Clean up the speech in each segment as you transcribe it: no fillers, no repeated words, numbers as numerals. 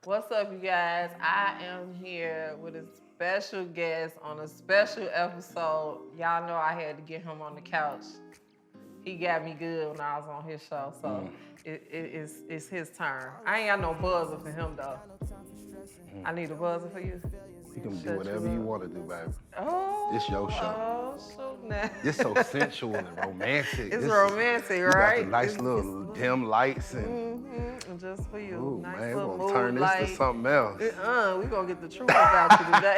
What's up, you guys? I am here with a special guest on a special episode. Y'all know I had to get him on the couch. He got me good when I was on his show, so it's his turn. I ain't got no buzzer for him, though. I need a buzzer for you. You can do whatever you want to do, baby. Oh, It's your show. Oh, shoot now. It's so sensual and romantic. It's romantic, right? You got the nice little dim lights and... Just for you. Ooh, Nice man, little we're gonna turn this to something else. We're gonna get the truth about you today.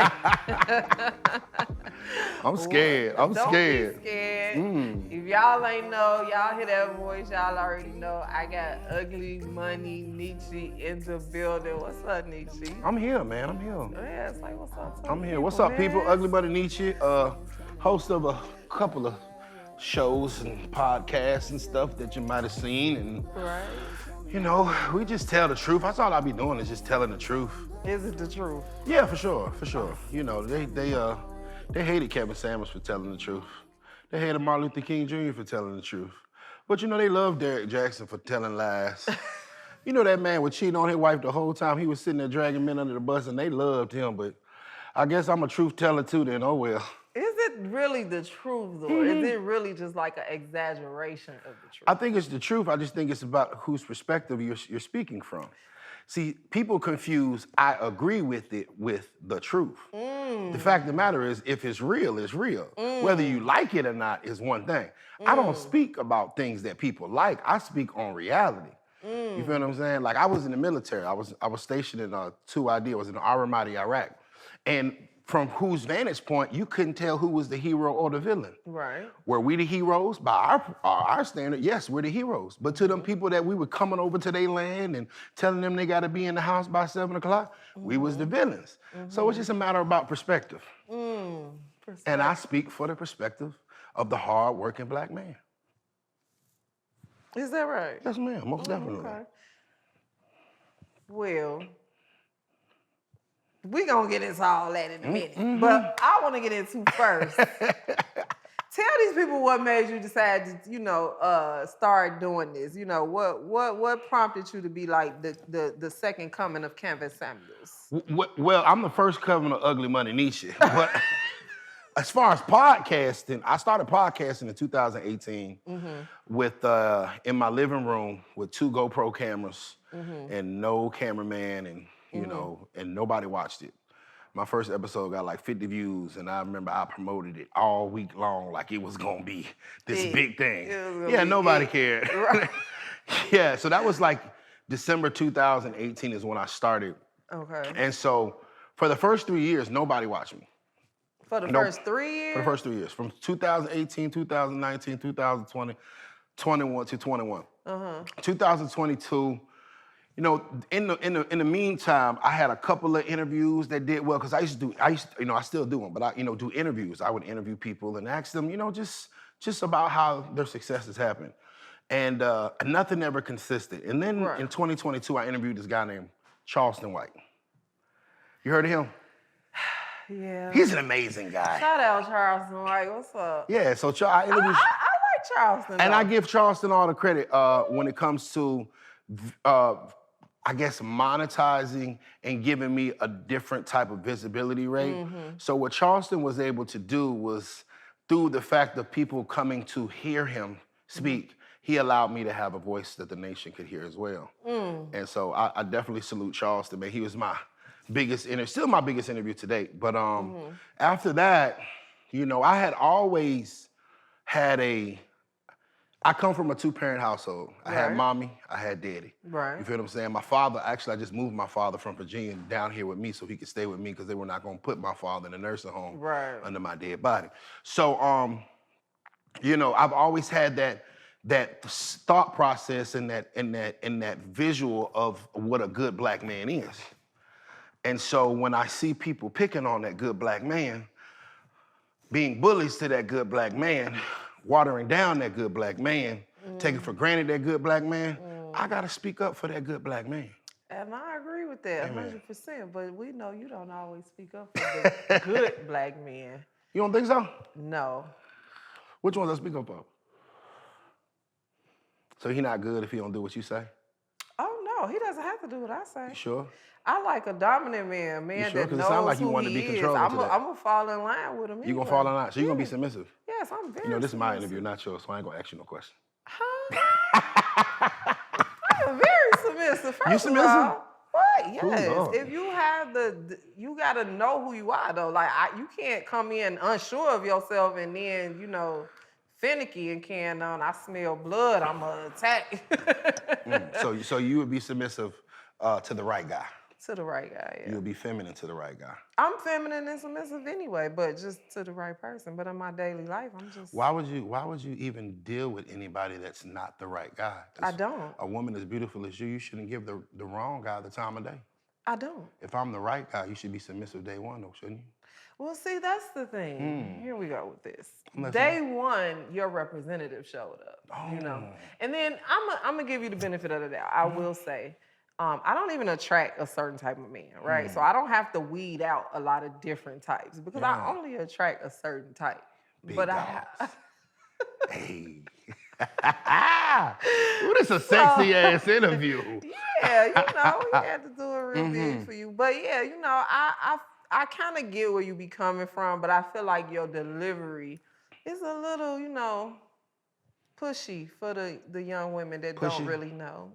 I'm scared. I'm Don't scared. Be scared. If y'all ain't know, y'all hear that voice, y'all already know. I got Ugly Money Nietzsche in the building. What's up, Nietzsche? I'm here, man. I'm here. Yeah, it's like, what's up? I'm here. What's up, people? Ugly Money Nietzsche, host of a couple of shows and podcasts and stuff that you might have seen. And right. You know, we just tell the truth. That's all I be doing is just telling the truth. Is it the truth? Yeah, for sure, for sure. You know, they hated Kevin Samuels for telling the truth. They hated Martin Luther King Jr. for telling the truth. But you know, they love Derrick Jackson for telling lies. You know, that man was cheating on his wife the whole time. He was sitting there dragging men under the bus, and they loved him. But I guess I'm a truth teller too. Then, oh well. Is it really the truth, though? Is it really just like an exaggeration of the truth? I think it's the truth. I just think it's about whose perspective you're speaking from. See, people confuse I agree with it with the truth. The fact of the matter is, if it's real, it's real. Whether you like it or not is one thing. I don't speak about things that people like. I speak on reality. You feel what I'm saying? Like, I was in the military. I was stationed in 2ID. I was in the Al-Ramadi, Iraq. And from whose vantage point, you couldn't tell who was the hero or the villain. Right. Were we the heroes? By our standard, yes, we're the heroes. But to them people that we were coming over to their land and telling them they got to be in the house by 7 o'clock, we was the villains. So it's just a matter about perspective. And I speak for the perspective of the hard-working black man. Is that right? Yes, ma'am, most definitely. Okay. Well, we gonna get into all that in a minute, but I want to get into first. Tell these people what made you decide to, start doing this. You know, what prompted you to be like the second coming of Kevin Samuels? Well, I'm the first coming of Ugly Money Nietzsche, but as far as podcasting, I started podcasting in 2018 with in my living room with 2 GoPro cameras and no cameraman and. You know, and nobody watched it. My first episode got like 50 views, and I remember I promoted it all week long like it was gonna be this big thing. Yeah, nobody cared. Right. Yeah, so that was like December 2018 is when I started. Okay. And so for the first 3 years, nobody watched me. For the first 3 years? For the first 3 years, from 2018, 2019, 2020, 21 to 21. 2022. You know, in the meantime, I had a couple of interviews that did well because I still do them, but I do interviews. I would interview people and ask them, just about how their successes happen, and nothing ever consistent. And then in 2022, I interviewed this guy named Charleston White. You heard of him? Yeah. He's an amazing guy. Shout out Charleston White. What's up? Yeah. So I interviewed. I like Charleston. And I give Charleston all the credit when it comes to. I guess monetizing and giving me a different type of visibility rate. So what Charleston was able to do was, through the fact of people coming to hear him speak, he allowed me to have a voice that the nation could hear as well. And so I definitely salute Charleston, man. He was my biggest still my biggest interview to date. But after that, I had always had I come from a 2-parent household. I had mommy, I had daddy. Right. You feel what I'm saying? My father, actually, I just moved my father from Virginia down here with me so he could stay with me because they were not gonna put my father in a nursing home under my dead body. So, I've always had that thought process and that visual of what a good black man is. And so when I see people picking on that good black man, being bullies to that good black man, watering down that good black man, taking for granted that good black man, I gotta speak up for that good black man. And I agree with that 100%, but we know you don't always speak up for the good black men. You don't think so? No. Which ones I speak up for? So he not good if he don't do what you say? Oh, No, he doesn't have to do what I say. You sure? I like a dominant man, You sure? that 'Cause it knows sound like you who want to he be is. controlling I'm to that. gonna fall in line with him. You gonna anyway. fall in line. So you gonna be Yeah. submissive. Yes, I'm very. You know, this is my submissive. interview, not yours, so I ain't gonna ask you no question. Huh? I'm very submissive. First You submissive? of all, what? Yes. Ooh, Lord. If you have you gotta know who you are though. Like you can't come in unsure of yourself and then finicky and can on. I smell blood. I'm gonna attack. So you would be submissive to the right guy. To the right guy, yeah. You would be feminine to the right guy. I'm feminine and submissive anyway, but just to the right person. But in my daily life, I'm just. Why would you even deal with anybody that's not the right guy? I don't. A woman as beautiful as you shouldn't give the wrong guy the time of day. I don't. If I'm the right guy, you should be submissive day one, though, shouldn't you? Well, see, that's the thing. Here we go with this. listening. Day one, your representative showed up, And then I'm gonna give you the benefit of the doubt. I will say, I don't even attract a certain type of man, right? So I don't have to weed out a lot of different types because I only attract a certain type. Big but dogs. Hey. Ooh, this a sexy ass interview. Yeah, we had to do it real big for you. But yeah, I kind of get where you be coming from, but I feel like your delivery is a little, pushy for the young women that don't really know.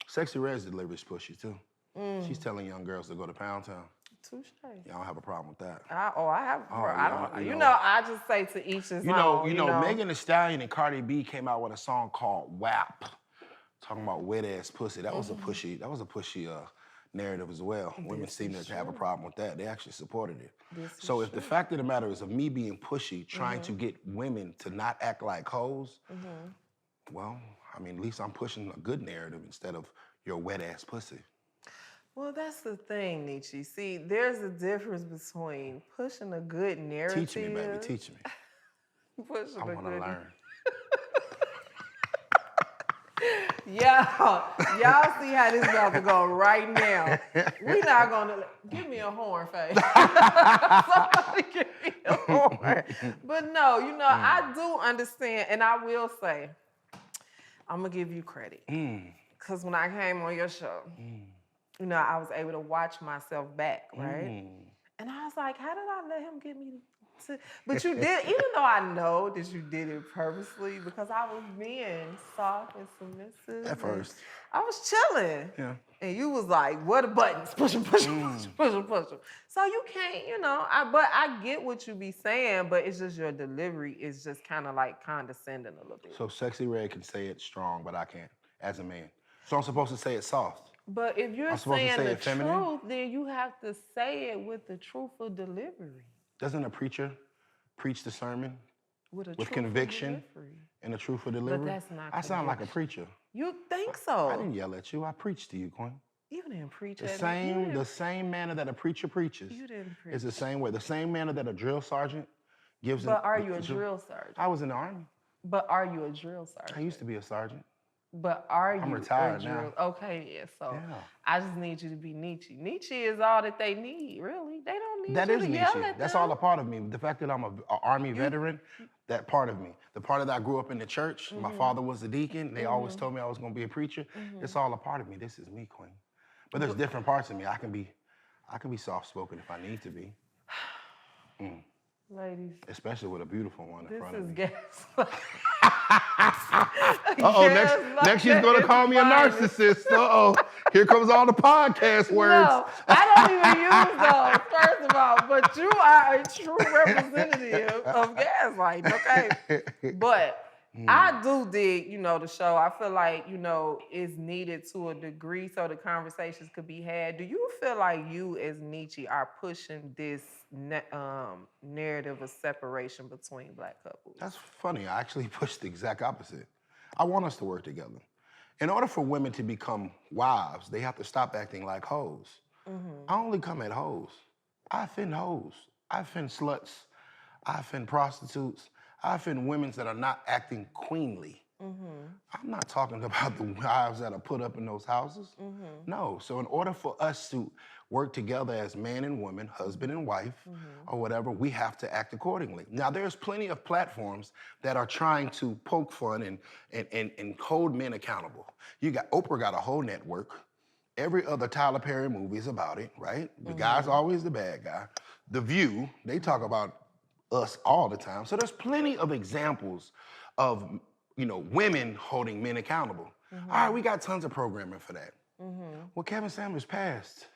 Sexy Red's delivery is pushy too. She's telling young girls to go to Pound Town. Touche. Y'all don't have a problem with that. I have. yeah, I just say to each his own. Megan Thee Stallion and Cardi B came out with a song called WAP, talking about wet ass pussy. That was a pushy. That was a pushy narrative as well. Women seem to have a problem with that. They actually supported it. So if the fact of the matter is of me being pushy, trying to get women to not act like hoes, well, I mean, at least I'm pushing a good narrative instead of your wet ass pussy. Well, that's the thing, Nietzsche. See, there's a difference between pushing a good narrative. Teach me, baby, teach me. Pushing I want to learn. Y'all see how this is about to go right now. We're not gonna give me a horn, face. Somebody give me a horn. But no, I do understand, and I will say, I'm gonna give you credit. Because when I came on your show, I was able to watch myself back, right? And I was like, how did I let him get me to... But you did, even though I know that you did it purposely, because I was being soft and submissive. At first. I was chilling. Yeah. And you was like, what are the buttons? Push them, push them, push them, push them. So you can't, but I get what you be saying, but it's just your delivery is just kind of like condescending a little bit. So Sexy Red can say it strong, but I can't, as a man. So I'm supposed to say it soft. But if you're saying the truth, then you have to say it with the truthful delivery. Doesn't a preacher preach the sermon with conviction and a truthful delivery? But that's not I sound like a preacher. You think so? I didn't yell at you. I preached to you, Quinn. You didn't preach the same manner that a preacher preaches. You didn't preach. Is the same way. The same manner that a drill sergeant gives. But are you a drill sergeant? I was in the Army. But are you a drill sergeant? I used to be a sergeant. But are you? I'm retired now. Okay, yeah. So I just need you to be Nietzsche. Nietzsche is all that they need, really. They don't need that you is to Nietzsche. yell at That's them. all a part of me. The fact that I'm an Army veteran, that part of me. The part that I grew up in the church. My father was a deacon. They always told me I was going to be a preacher. It's all a part of me. This is me, Queen. But there's different parts of me. I can be soft-spoken if I need to be. Ladies. Especially with a beautiful one in front of me. This is next she's gonna call me a narcissist. Here comes all the podcast words. No, I don't even use those, first of all. But you are a true representative of gaslighting, okay? But I do dig, the show. I feel like, it's needed to a degree so the conversations could be had. Do you feel like you as Nietzsche are pushing this narrative of separation between Black couples? That's funny. I actually pushed the exact opposite. I want us to work together. In order for women to become wives, they have to stop acting like hoes. I only come at hoes. I offend hoes. I offend sluts. I offend prostitutes. I offend women that are not acting queenly. I'm not talking about the wives that are put up in those houses. No. So in order for us to work together as man and woman, husband and wife, or whatever, we have to act accordingly. Now, there's plenty of platforms that are trying to poke fun and hold men accountable. Oprah got a whole network. Every other Tyler Perry movie is about it, right? The guy's always the bad guy. The View, they talk about us all the time. So there's plenty of examples of, women holding men accountable. All right, we got tons of programming for that. Well, Kevin Samuels passed.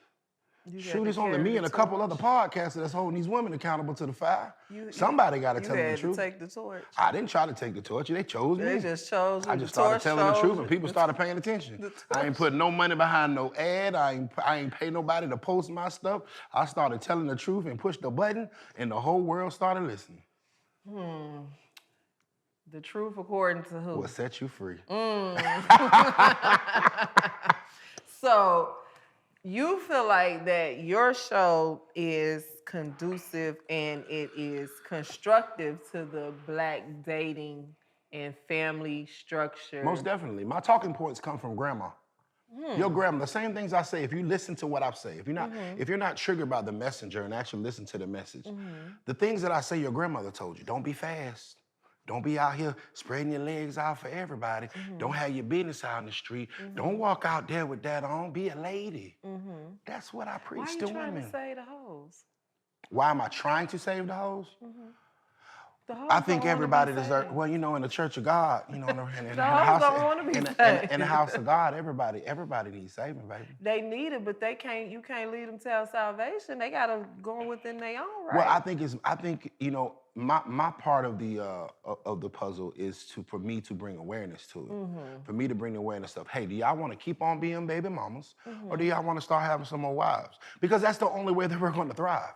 Shoot, it's only me and a couple other podcasters that's holding these women accountable to the fire. Somebody got to tell them the truth. You had to take the torch. I didn't try to take the torch. They chose me. They just chose you. I just started telling the truth, and people started paying attention. I ain't putting no money behind no ad. I ain't pay nobody to post my stuff. I started telling the truth and pushed the button, and the whole world started listening. The truth according to who? Will set you free. So, you feel like that your show is conducive and it is constructive to the Black dating and family structure? Most definitely. My talking points come from grandma. Your grandma, the same things I say, if you listen to what I say, if you're not triggered by the messenger and actually listen to the message, the things that I say your grandmother told you, don't be fast. Don't be out here spreading your legs out for everybody. Don't have your business out in the street. Don't walk out there with that on. Be a lady. That's what I preach to women. Why are you trying to save the hoes? Why am I trying to save the hoes? The hoes I think don't everybody wanna be deserves, saved. well, in the church of God, in the hoes don't wanna be saved. in the house of God, everybody needs saving, baby. They need it, but you can't lead them to salvation. They gotta go within their own right. Well, I think my part of the puzzle is for me to bring awareness to it. For me to bring awareness of, hey, do y'all want to keep on being baby mamas, or do y'all want to start having some more wives? Because that's the only way that we're going to thrive.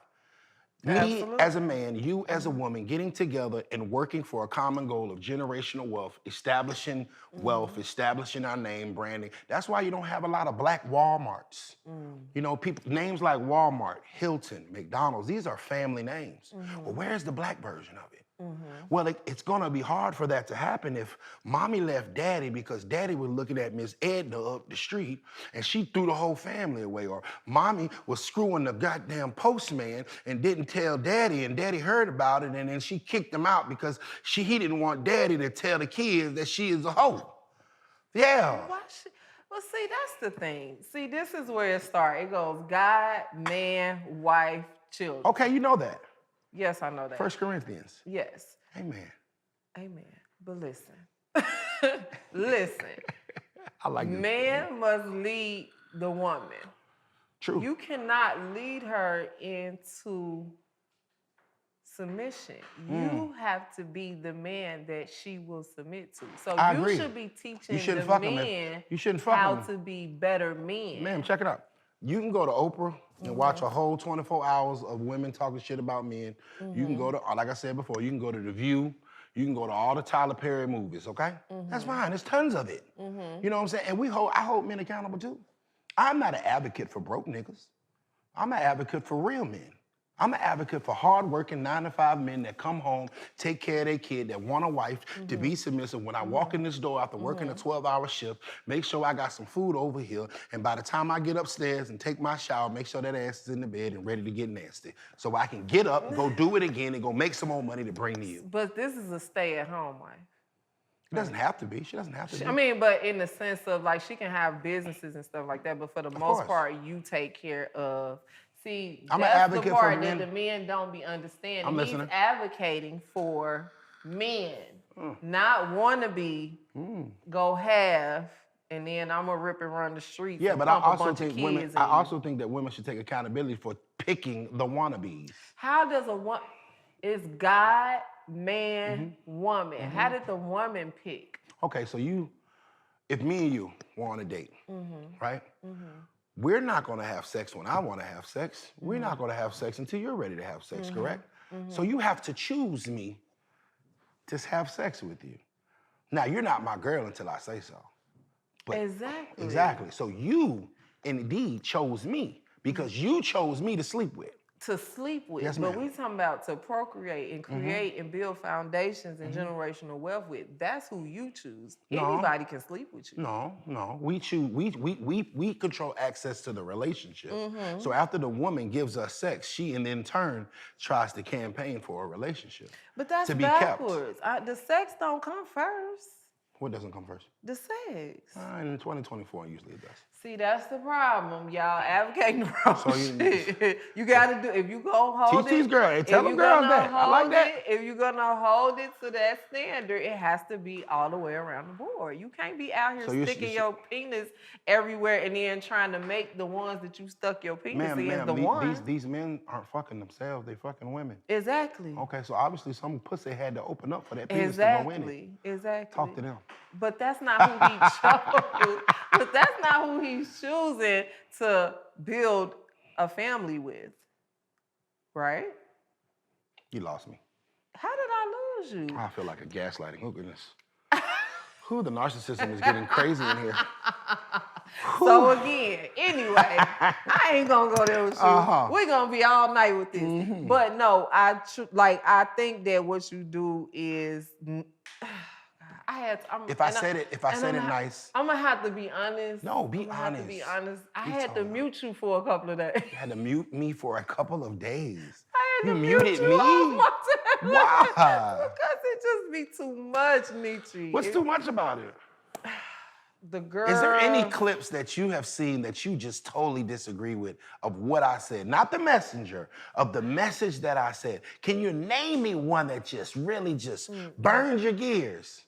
Me as a man, you as a woman, getting together and working for a common goal of generational wealth, establishing wealth, establishing our name, branding. That's why you don't have a lot of Black Walmarts. People, names like Walmart, Hilton, McDonald's, these are family names. Well, where's the Black version of it? Well, it's gonna be hard for that to happen if mommy left daddy because daddy was looking at Miss Edna up the street and she threw the whole family away, or mommy was screwing the goddamn postman and didn't tell daddy, and daddy heard about it and then she kicked him out because he didn't want daddy to tell the kids that she is a hoe. Yeah. Well, see, that's the thing. See, this is where it starts. It goes God, man, wife, children. Okay, you know that. Yes, I know that. 1 Corinthians. Yes. Amen. But listen. Listen. I like this. Man must lead the woman. True. You cannot lead her into submission. You have to be the man that she will submit to. So I you agree. should be teaching shouldn't the fuck 'em, men you shouldn't fuck how 'em. to be better men. Ma'am, check it out. You can go to Oprah and watch a whole 24 hours of women talking shit about men. You can go to, like I said before, you can go to The View. You can go to all the Tyler Perry movies, okay? That's fine. There's tons of it. You know what I'm saying? And I hold men accountable too. I'm not an advocate for broke niggas. I'm an advocate for real men. I'm an advocate for hardworking 9-to-5 men that come home, take care of their kid, that want a wife, to be submissive. When I walk in this door after working a 12-hour shift, make sure I got some food over here, and by the time I get upstairs and take my shower, make sure that ass is in the bed and ready to get nasty. So I can get up, go do it again, and go make some more money to bring to you. But this is a stay-at-home wife. It doesn't have to be. She doesn't have to be. I mean, but in the sense of, like, she can have businesses and stuff like that, but for the most part, you take care of. See, I'm that's an advocate the part for that men. the men don't be understanding. I'm He's listening. advocating for men, not wannabe, go half, and then I'm gonna rip and run the streets. Yeah, and but I pump a also bunch think of women. kids I in. also think that women should take accountability for picking the wannabes. How does it's God, man, woman. How did the woman pick? Okay, so if me and you were on a date, right? We're not gonna have sex when I wanna have sex. We're not gonna have sex until you're ready to have sex, correct? So you have to choose me to have sex with you. Now, you're not my girl until I say so. But Exactly. Exactly. So you indeed chose me because you chose me to sleep with. To sleep with. Yes, but ma'am. we talking about to procreate and create and build foundations and generational wealth with. That's who you choose. No. Anybody can sleep with you. No. We choose. We control access to the relationship. So after the woman gives us sex, she in turn tries to campaign for a relationship. But that's to be backwards. The sex don't come first. What doesn't come first? The sex. In 2024, usually it does. See, that's the problem. Y'all advocating the wrong shit. You gotta do, if you go hold Teach it. these girls. Hey, tell them you girls gonna that. I like hold that. it, if you're gonna hold it to that standard, it has to be all the way around the board. You can't be out here sticking your penis everywhere and then trying to make the ones that you stuck your penis in the one. These men aren't fucking themselves, they fucking women. Exactly. Okay, so obviously some pussy had to open up for that penis to go in it. Exactly. Talk to them. But that's not who he chose. But that's not who he's choosing to build a family with, right? You lost me. How did I lose you? I feel like a gaslighting. Oh, goodness. Who, the narcissism is getting crazy in here. So again, anyway, I ain't gonna go there with you. We're gonna be all night with this. But no, I think that what you do is, if I said it nice. I'm gonna have to be honest. No, be honest. Have to be honest. I had to mute you for a couple of days. You had to mute me for a couple of days. I had to muted mute me? Why? Because it just be too much, Nietzsche. What's too much about it? The girl. Is there any clips that you have seen that you just totally disagree with of what I said? Not the messenger, of the message that I said. Can you name me one that just really just burns your gears?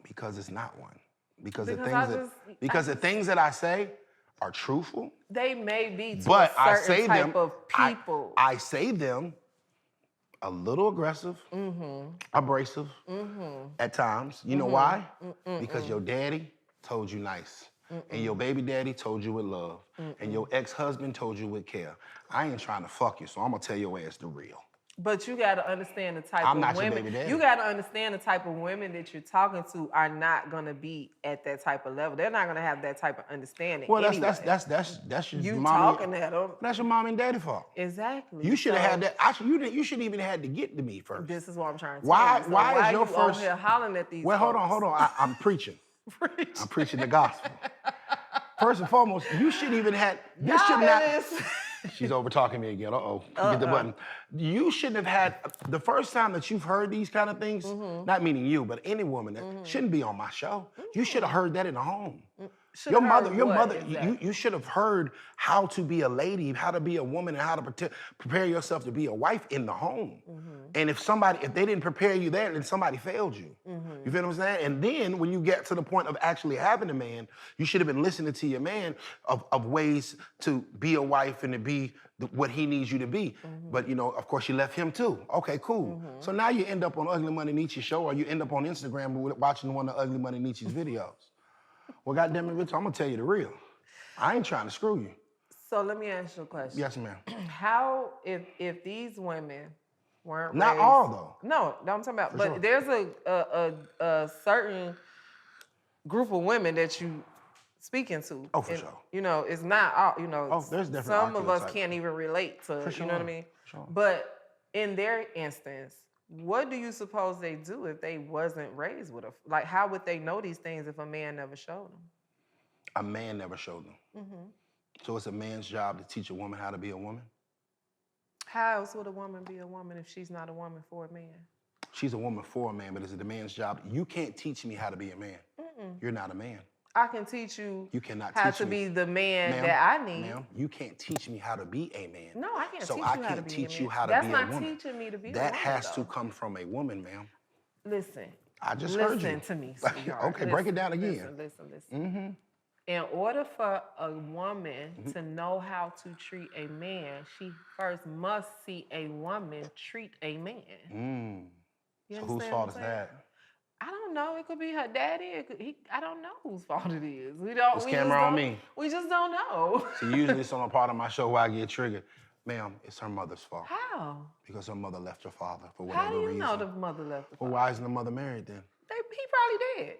Because it's not one. Because the things that I say are truthful. They may be to but a certain type of people. I say them a little aggressive, abrasive at times. You know why? Because your daddy told you nice. And your baby daddy told you with love. And your ex-husband told you with care. I ain't trying to fuck you, so I'm gonna tell your ass the real. But you gotta understand the type of women. Your baby daddy. You gotta understand the type of women that you're talking to are not gonna be at that type of level. They're not gonna have that type of understanding. Well, anyway. that's your you mom. Talking at them. That's your mom and daddy fault. Exactly. You should have had that. Actually, you shouldn't even had to get to me first. This is what I'm trying to why, tell you. why is your you first? Over here hollering at these. Well, folks? hold on. I'm preaching. I'm preaching the gospel. First and foremost, you shouldn't even had. This should not. She's over talking me again. Get the button. You shouldn't have had the first time that you've heard these kind of things. Not meaning you, but any woman that shouldn't be on my show. You should have heard that in the home. Your mother, exactly. you should have heard how to be a lady, how to be a woman, and how to prepare yourself to be a wife in the home. And if they didn't prepare you there, then somebody failed you. You feel what I'm saying? And then when you get to the point of actually having a man, you should have been listening to your man of ways to be a wife and to be what he needs you to be. But of course you left him too. Okay, cool. So now you end up on Ugly Money Nietzsche show, or you end up on Instagram watching one of Ugly Money Nietzsche's videos. Well, goddamn it, Rich, I'm gonna tell you the real. I ain't trying to screw you. So let me ask you a question. Yes, ma'am. How, if these women weren't not raised, all though. No, I'm talking about. For but sure. There's a certain group of women that you speaking to. Oh, for sure. It's not all. There's different. Some of us can't even relate to. For sure. You know what I mean? Sure. But in their instance, what do you suppose they do if they wasn't raised with like, how would they know these things if a man never showed them? A man never showed them. So it's a man's job to teach a woman how to be a woman? How else would a woman be a woman if she's not a woman for a man? She's a woman for a man, but it's the man's job. You can't teach me how to be a man. You're not a man. I can teach you. You cannot how teach to me. Be the man that I need. Ma'am, you can't teach me how to be a man. No, I can't so teach I you how to can't be teach a you man. how to That's be a not woman. teaching me to be a that woman. has to come from a woman, ma'am. Listen. I just heard you. Listen to me, sweetheart. Okay, break it down again. Listen. In order for a woman to know how to treat a man, she first must see a woman treat a man. So whose fault is that? I don't know. It could be her daddy. I don't know whose fault it is. This camera on me. We just don't know. So usually it's on a part of my show where I get triggered. Ma'am, it's her mother's fault. How? Because her mother left her father for whatever reason. How do you reason. know the mother left the father? Well, why isn't the mother married then? He probably dead.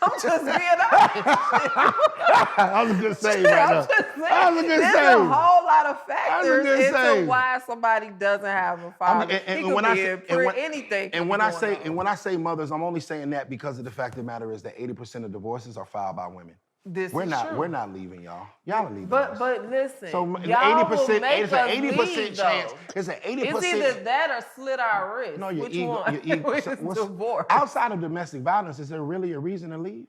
I'm just being honest. That was a good save right now. That was a good save. There's a whole lot of factors into why somebody doesn't have a father. And when I say mothers, I'm only saying that because of the fact of the matter is that 80% of divorces are filed by women. We're not leaving y'all. Y'all are leaving. But listen, so y'all 80%, it's an 80% chance. It's an 80%. It's either that or slit our wrist. No, your Which ego. one? Your ego. Divorce. Outside of domestic violence, is there really a reason to leave?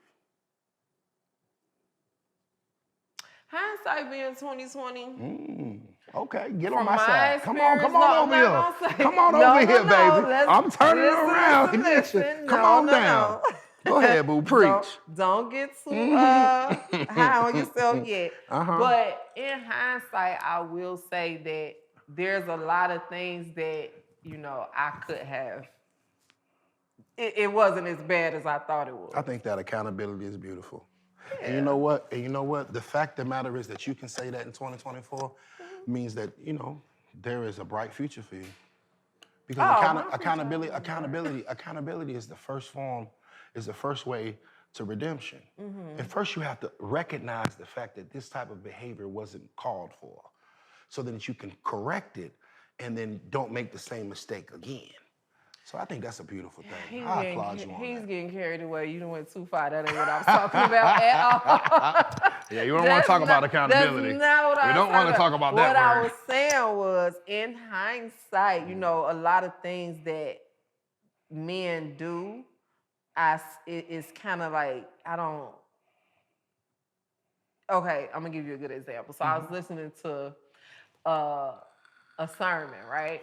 Hindsight being 2020. Okay, get on From my my side. Come on experience, no, I'm over here. not gonna say- Come on No, over no, here, no, baby. let's- I'm turning listen, around. listen, Get you. listen. Come No, on no, down. no. Go ahead, boo. Preach. Don't get too high on yourself yet. But in hindsight, I will say that there's a lot of things that, you know, I could have. It wasn't as bad as I thought it was. I think that accountability is beautiful. Yeah. And you know what? The fact of the matter is that you can say that in 2024 means that, you know, there is a bright future for you. Because accountability is the first way to redemption. And first you have to recognize the fact that this type of behavior wasn't called for, so that you can correct it and then don't make the same mistake again. So I think that's a beautiful thing. I applaud you on that. He's getting carried away. You done went too far. That ain't what I was talking about at all. Yeah, you don't want to talk about accountability. That's not what I was don't want to talk about that word. What I was saying saying was, in hindsight, you know, a lot of things that men do, it's kind of like, I don't... Okay, I'm going to give you a good example. So I was listening to a sermon, right?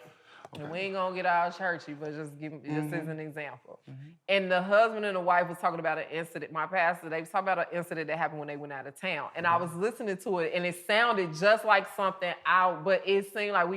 Okay. And we ain't gonna get all churchy, but just as an example. And the husband and the wife was talking about an incident. My pastor, they was talking about an incident that happened when they went out of town. And I was listening to it, and it sounded just like something but it seemed like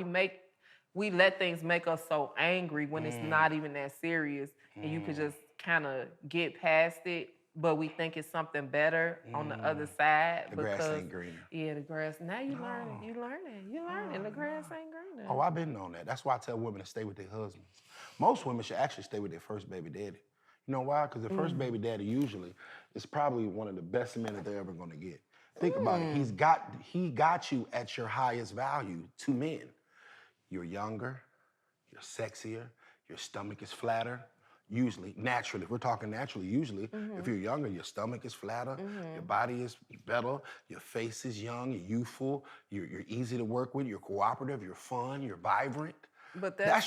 we let things make us so angry when it's not even that serious, and you could just kind of get past it. But we think it's something better on the other side. The grass ain't greener. Yeah, the grass. Now you learning. The grass ain't greener. Oh, I've been on that. That's why I tell women to stay with their husbands. Most women should actually stay with their first baby daddy. You know why? Because the first baby daddy usually is probably one of the best men that they're ever gonna get. Think about it. He got you at your highest value to men. You're younger, you're sexier, your stomach is flatter. Usually, naturally, if we're talking naturally, usually, if you're younger, your stomach is flatter, your body is better, your face is young, you're youthful, you're easy to work with, you're cooperative, you're fun, you're vibrant. But that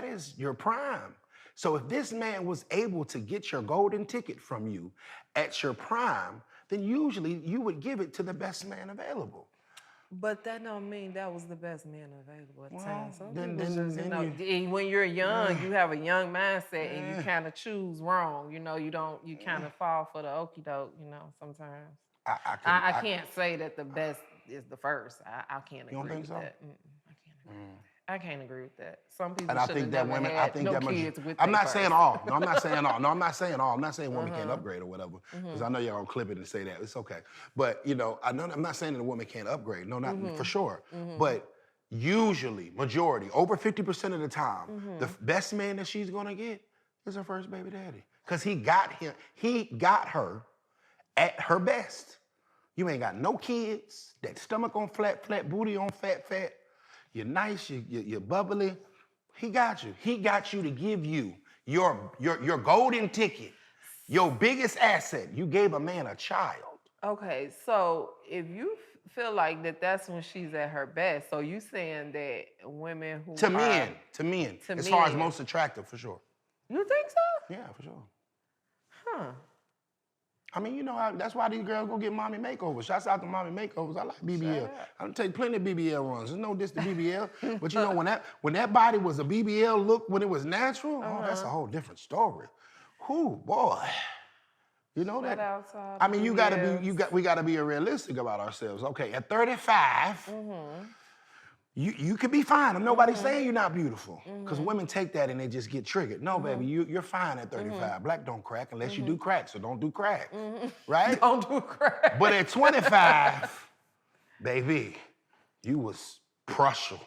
is your prime. So if this man was able to get your golden ticket from you at your prime, then usually you would give it to the best man available. But that don't mean that was the best man available at the time. When you're young, you have a young mindset, and you kind of choose wrong. You know, you kind of fall for the okie doke. You know, sometimes. I can't say that the best is the first. I can't agree with that. I can't agree with that. Some people should have never had no kids with I'm not saying all. No, I'm not saying all. No, I'm not saying all. I'm not saying women can't upgrade or whatever, because I know y'all gonna clip it and say that. It's okay. But, you know, I'm not saying that a woman can't upgrade. No, not for sure. But usually, majority, over 50% of the time, the best man that she's gonna get is her first baby daddy. Because he got her at her best. You ain't got no kids, that stomach on flat, booty on fat. You're nice, you're bubbly. He got you. He got you to give you your golden ticket, your biggest asset. You gave a man a child. Okay, so if you feel like that's when she's at her best, so you saying that women who to men, as far as most attractive, for sure. You think so? Yeah, for sure. Huh. I mean, you know, that's why these girls go get mommy makeovers. Shouts out to mommy makeovers. I like BBL. I done take plenty of BBL runs. There's no diss to BBL. But you know, when that body was a BBL look, when it was natural, oh, that's a whole different story. Whew, boy. You know that? I mean, we gotta be realistic about ourselves. Okay, at 35, you could be fine. Nobody's saying you're not beautiful. Because women take that and they just get triggered. No, baby, you're fine at 35. Black don't crack unless you do crack, so don't do crack. Right? Don't do crack. But at 25, baby, you was Prussian.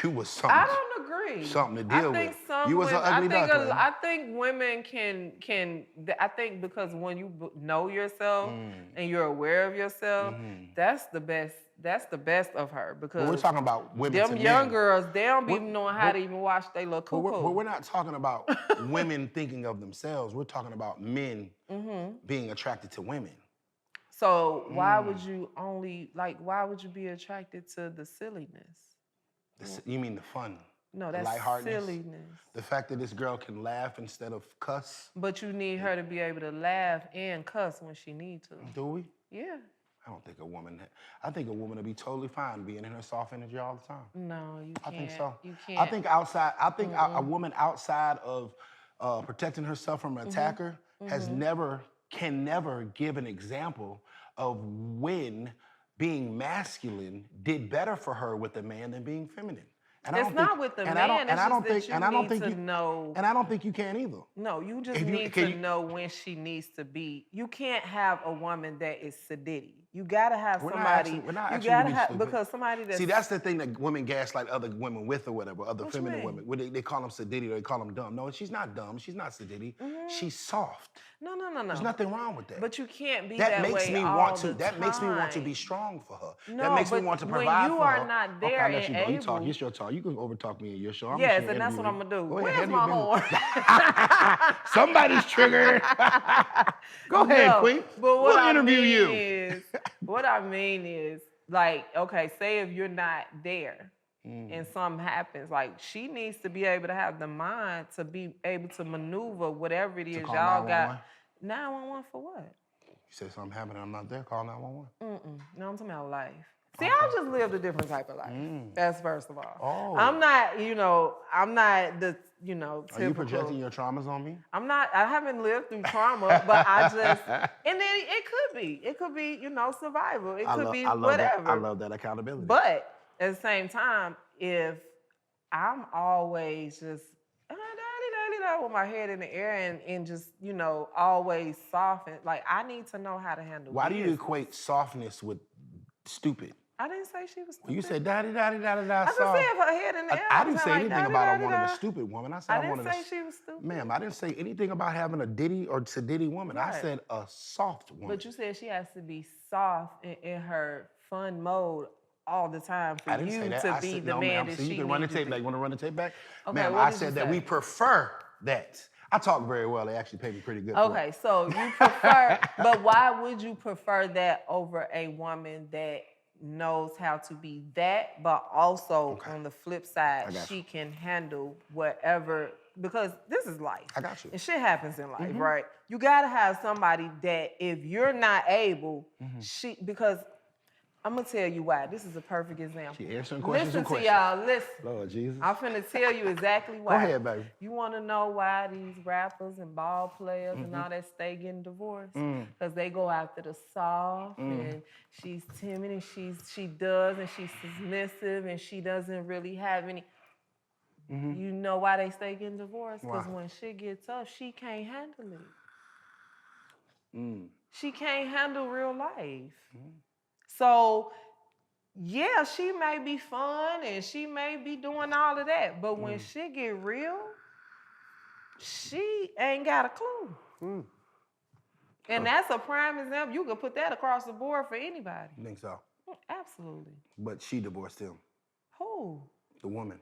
You was something. I don't agree. Something to deal with. You was an ugly duckling. I think women can. I think because when you know yourself and you're aware of yourself, that's the best. That's the best of her, because we're talking about women. Them young girls, they don't be knowing how to even wash their little cuckoo. But we're not talking about women thinking of themselves. We're talking about men being attracted to women. So why would you why would you be attracted to the silliness? You mean the fun? No, that's silliness. The fact that this girl can laugh instead of cuss. But you need her to be able to laugh and cuss when she needs to. Do we? Yeah. I don't think a woman. I think a woman would be totally fine being in her soft energy all the time. No, you can't. I think so. You can't. I think outside. I think a woman outside of protecting herself from an attacker can never give an example of when being masculine did better for her with a man than being feminine. And it's not with the man. And I don't think you need to know. And I don't think you can either. No, you just need to know when she needs to be. You can't have a woman that is sedity. You gotta have somebody. We're not you actually gotta have because somebody that's. See, that's the thing that women gaslight other women with or whatever, other feminine women. They call them sedity or they call them dumb. No, she's not dumb. She's not sedity. She's soft. No. There's nothing wrong with that. But you can't be that makes way me all want to. the That time. makes me want to be strong for her. No, that makes me want to provide for her. When you are not there okay, and able. You talk. It's your talk. You can overtalk me in your show. Yes, and that's what I'm gonna do. Where's my horn? Somebody's triggered. Go ahead, Queen. But we'll interview you. What I mean is, like, okay, say if you're not there and something happens, like she needs to be able to have the mind to be able to maneuver whatever it is y'all got. 911 for what? You said something happened and I'm not there, call 911. No, I'm talking about life. See, I just lived a different type of life. That's first of all. Oh. I'm not the, typical. Are you projecting your traumas on me? I haven't lived through trauma, but I just, and then it could be, survival. It could be whatever. I love that accountability. But at the same time, if I'm always just, with my head in the air and just, always soft, and like, I need to know how to handle Why do you equate softness with stupid? I didn't say she was stupid. Well, you said da-di-da-di-da-di-da. I just said her head in the air. I didn't say anything about a woman a stupid woman. I said I didn't say she was stupid. Ma'am, I didn't say anything about having a ditty or sedity woman. Right. I said a soft woman. But you said she has to be soft in her fun mode all the time for you to be the man that she needs. You can run the tape back. You want to run the tape back? Okay, ma'am, I said that we prefer that. I talk very well. They actually pay me pretty good. Okay, so you prefer, but why would you prefer that over a woman that knows how to be that, but also on the flip side, she can handle whatever, because this is life. I got you. And shit happens in life, right? You gotta have somebody that if you're not able, because I'm gonna tell you why. This is a perfect example. She answering questions. Listen to y'all, listen. Lord Jesus. I'm finna tell you exactly why. Go ahead, baby. You wanna know why these rappers and ball players and all that stay getting divorced? Because they go after the soft and she's timid and she does and she's submissive and she doesn't really have any. You know why they stay getting divorced? Because when shit gets tough, she can't handle it. She can't handle real life. So, yeah, she may be fun and she may be doing all of that, but when shit get real, she ain't got a clue. And that's a prime example. You can put that across the board for anybody. You think so? Absolutely. But she divorced him. Who? The woman.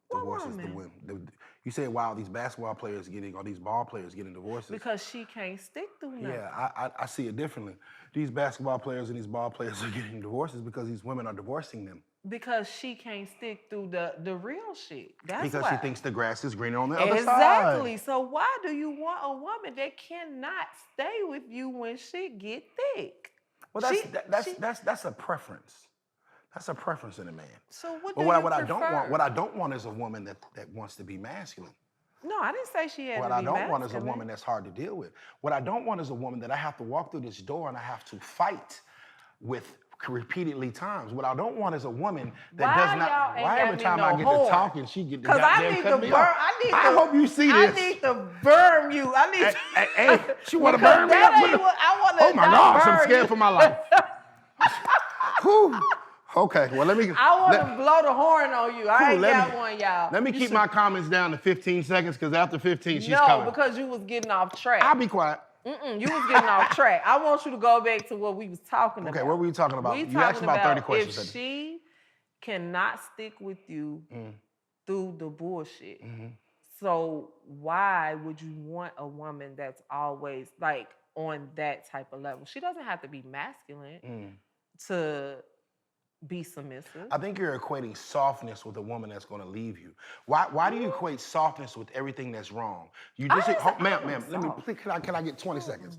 What divorces woman? the women. You say, wow, these basketball players getting, or these ball players getting divorces. Because she can't stick through nothing. Yeah, I see it differently. These basketball players and these ball players are getting divorces because these women are divorcing them. Because she can't stick through the real shit. That's because why. she thinks the grass is greener on the other side. Exactly. So why do you want a woman that cannot stay with you when shit get thick? Well, that's a preference. That's a preference in a man. So what but do what you prefer? What I don't want is a woman that wants to be masculine. No, I didn't say she had to be What I don't masculine. want is a woman that's hard to deal with. What I don't want is a woman that I have to walk through this door and I have to fight with repeatedly times. What I don't want is a woman that does not. Why every time I get to talking, she get the goddamn cut me off. I hope you see this. I need to burn you. I need. Hey, she want to burn me up. Oh my gosh, I'm scared for my life. Whew. Okay, well, let me. I want to blow the horn on you. I ain't got one, y'all. Let me keep my comments down to 15 seconds, because after 15, she's coming. No, because you was getting off track. I'll be quiet. You was getting off track. I want you to go back to what we was talking about. Okay, what were you talking about? You asked about 30 questions. If she cannot stick with you through the bullshit, so why would you want a woman that's always like on that type of level? She doesn't have to be masculine to be submissive. I think you're equating softness with a woman that's going to leave you. Why do you equate softness with everything that's wrong? You just, ma'am, let me, please, can I get 20 seconds?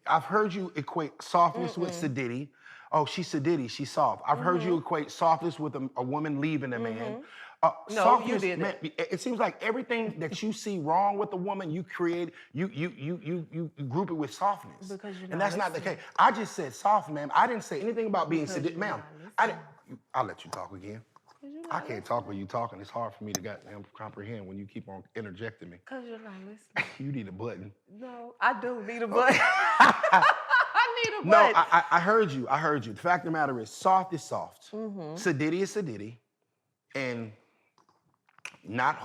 I've heard you equate softness with sedity. Oh, she's sedity, she's soft. I've heard you equate softness with a woman leaving a man. No, Softness, you did man, it seems like everything that you see wrong with a woman, you create, you group it with softness. Because you're and not that's not the case. I just said soft, ma'am. I didn't say anything about being Because sedity, you're ma'am. not I'll let you talk again. I can't talk when you talking. It's hard for me to goddamn comprehend when you keep on interjecting me. Because you're not listening. You need a button. No, I do need a button. I need a button. No, I heard you. I heard you. The fact of the matter is, soft is soft. Sedity is sedity. And not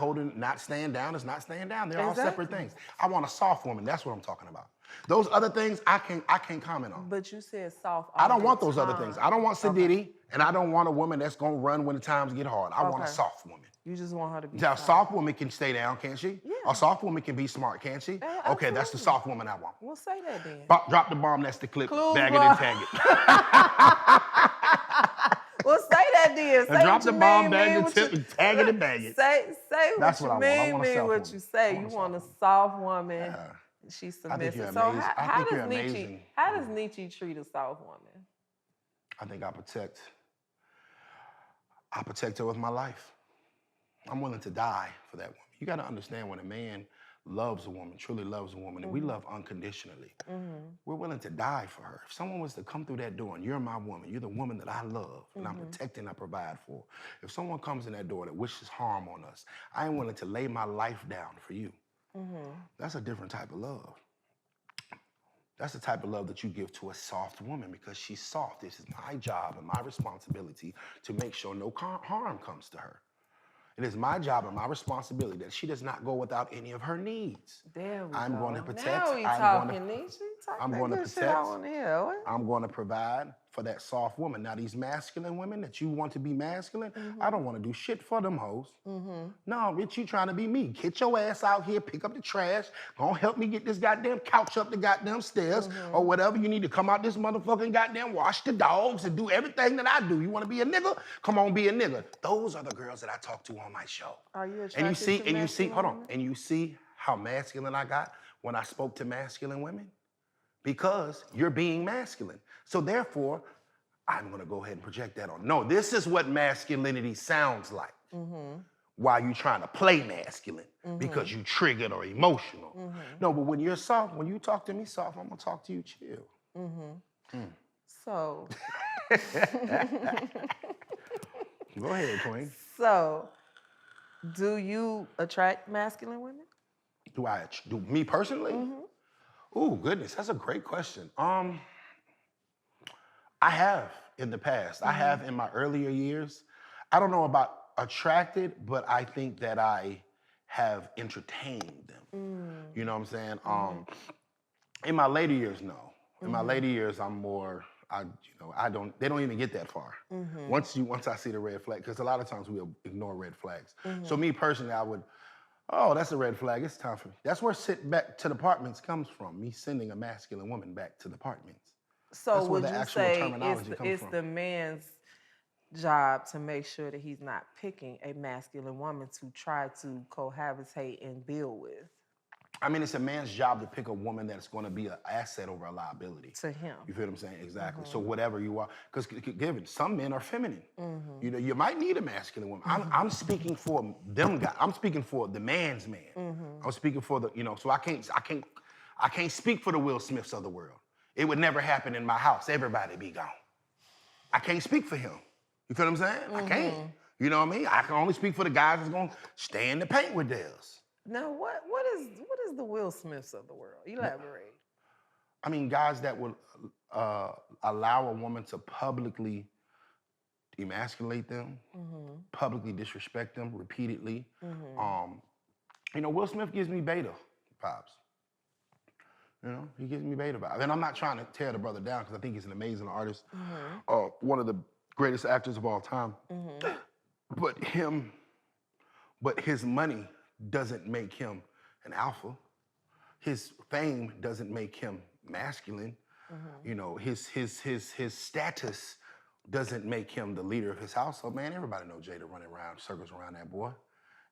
staying down is not staying down. They're all separate things. I want a soft woman. That's what I'm talking about. Those other things I can't comment on. But you said soft. I don't want those other things. I don't want sedity, and I don't want a woman that's gonna run when the times get hard. I want a soft woman. You just want her to be Now, a soft woman can stay down, can't she? Yeah. A soft woman can be smart, can't she? Okay, that's the soft woman I want. We'll say that then. Drop the bomb, that's the clip, bag it and tag it. Well, say that then. Say drop the bomb, bag the tip, and tag it and bag it. Say That's what what you I want. I want a mean soft what woman. you say. You want a soft woman. Yeah. She's I think you're submissive. So amazing. how does Nietzsche treat a soft woman? I think I protect her with my life. I'm willing to die for that woman. You got to understand, when a man loves a woman, truly loves a woman, and we love unconditionally, we're willing to die for her. If someone was to come through that door and you're my woman, you're the woman that I love and I'm protecting, I provide for. If someone comes in that door that wishes harm on us, I am willing to lay my life down for you. That's a different type of love. That's the type of love that you give to a soft woman, because she's soft. This is my job and my responsibility to make sure no harm comes to her. It is my job and my responsibility that she does not go without any of her needs. There we I'm go. going to protect. Now we talking, Nietzsche. I'm going to protect. I'm going to provide for that soft woman. Now, these masculine women that you want to be masculine, I don't want to do shit for them hoes. No, bitch, you trying to be me. Get your ass out here, pick up the trash, gonna help me get this goddamn couch up the goddamn stairs, or whatever. You need to come out this motherfucking goddamn wash the dogs and do everything that I do. You want to be a nigga? Come on, be a nigga. Those are the girls that I talk to on my show. Are you attracted and you see, to and you see, hold on, women? and you see how masculine I got when I spoke to masculine women? Because you're being masculine. So therefore, I'm gonna go ahead and project that on. No, this is what masculinity sounds like. While you trying to play masculine because you triggered or emotional. No, but when you're soft, when you talk to me soft, I'm gonna talk to you chill. So. Go ahead, Queen. So, do you attract masculine women? Do me personally? Oh, goodness, that's a great question. I have in the past. I have in my earlier years. I don't know about attracted, but I think that I have entertained them. You know what I'm saying? In my later years, no. In my later years, I'm more, they don't even get that far. Once I see the red flag, because a lot of times we ignore red flags. So me personally, I would, oh, that's a red flag, it's time for me. That's where sit back to the apartments comes from, me sending a masculine woman back to the apartments. So would you say it's the man's job to make sure that he's not picking a masculine woman to try to cohabitate and build with? I mean, it's a man's job to pick a woman that's going to be an asset over a liability. To him. You feel what I'm saying? Exactly. So whatever you are, because given some men are feminine. You know, you might need a masculine woman. I'm speaking for them guys. I'm speaking for the man's man. I'm speaking for the, so I can't speak for the Will Smiths of the world. It would never happen in my house. Everybody be gone. I can't speak for him. You feel what I'm saying? I can't. You know what I mean? I can only speak for the guys that's gonna stay in the paint with theirs. Now, what is the Will Smiths of the world? Elaborate. I mean, guys that would allow a woman to publicly emasculate them, publicly disrespect them repeatedly. Will Smith gives me beta vibes. He gives me beta vibes. And I'm not trying to tear the brother down because I think he's an amazing artist, one of the greatest actors of all time. But his money doesn't make him an alpha. His fame doesn't make him masculine. His status doesn't make him the leader of his household. Man, everybody know Jada running around, circles around that boy.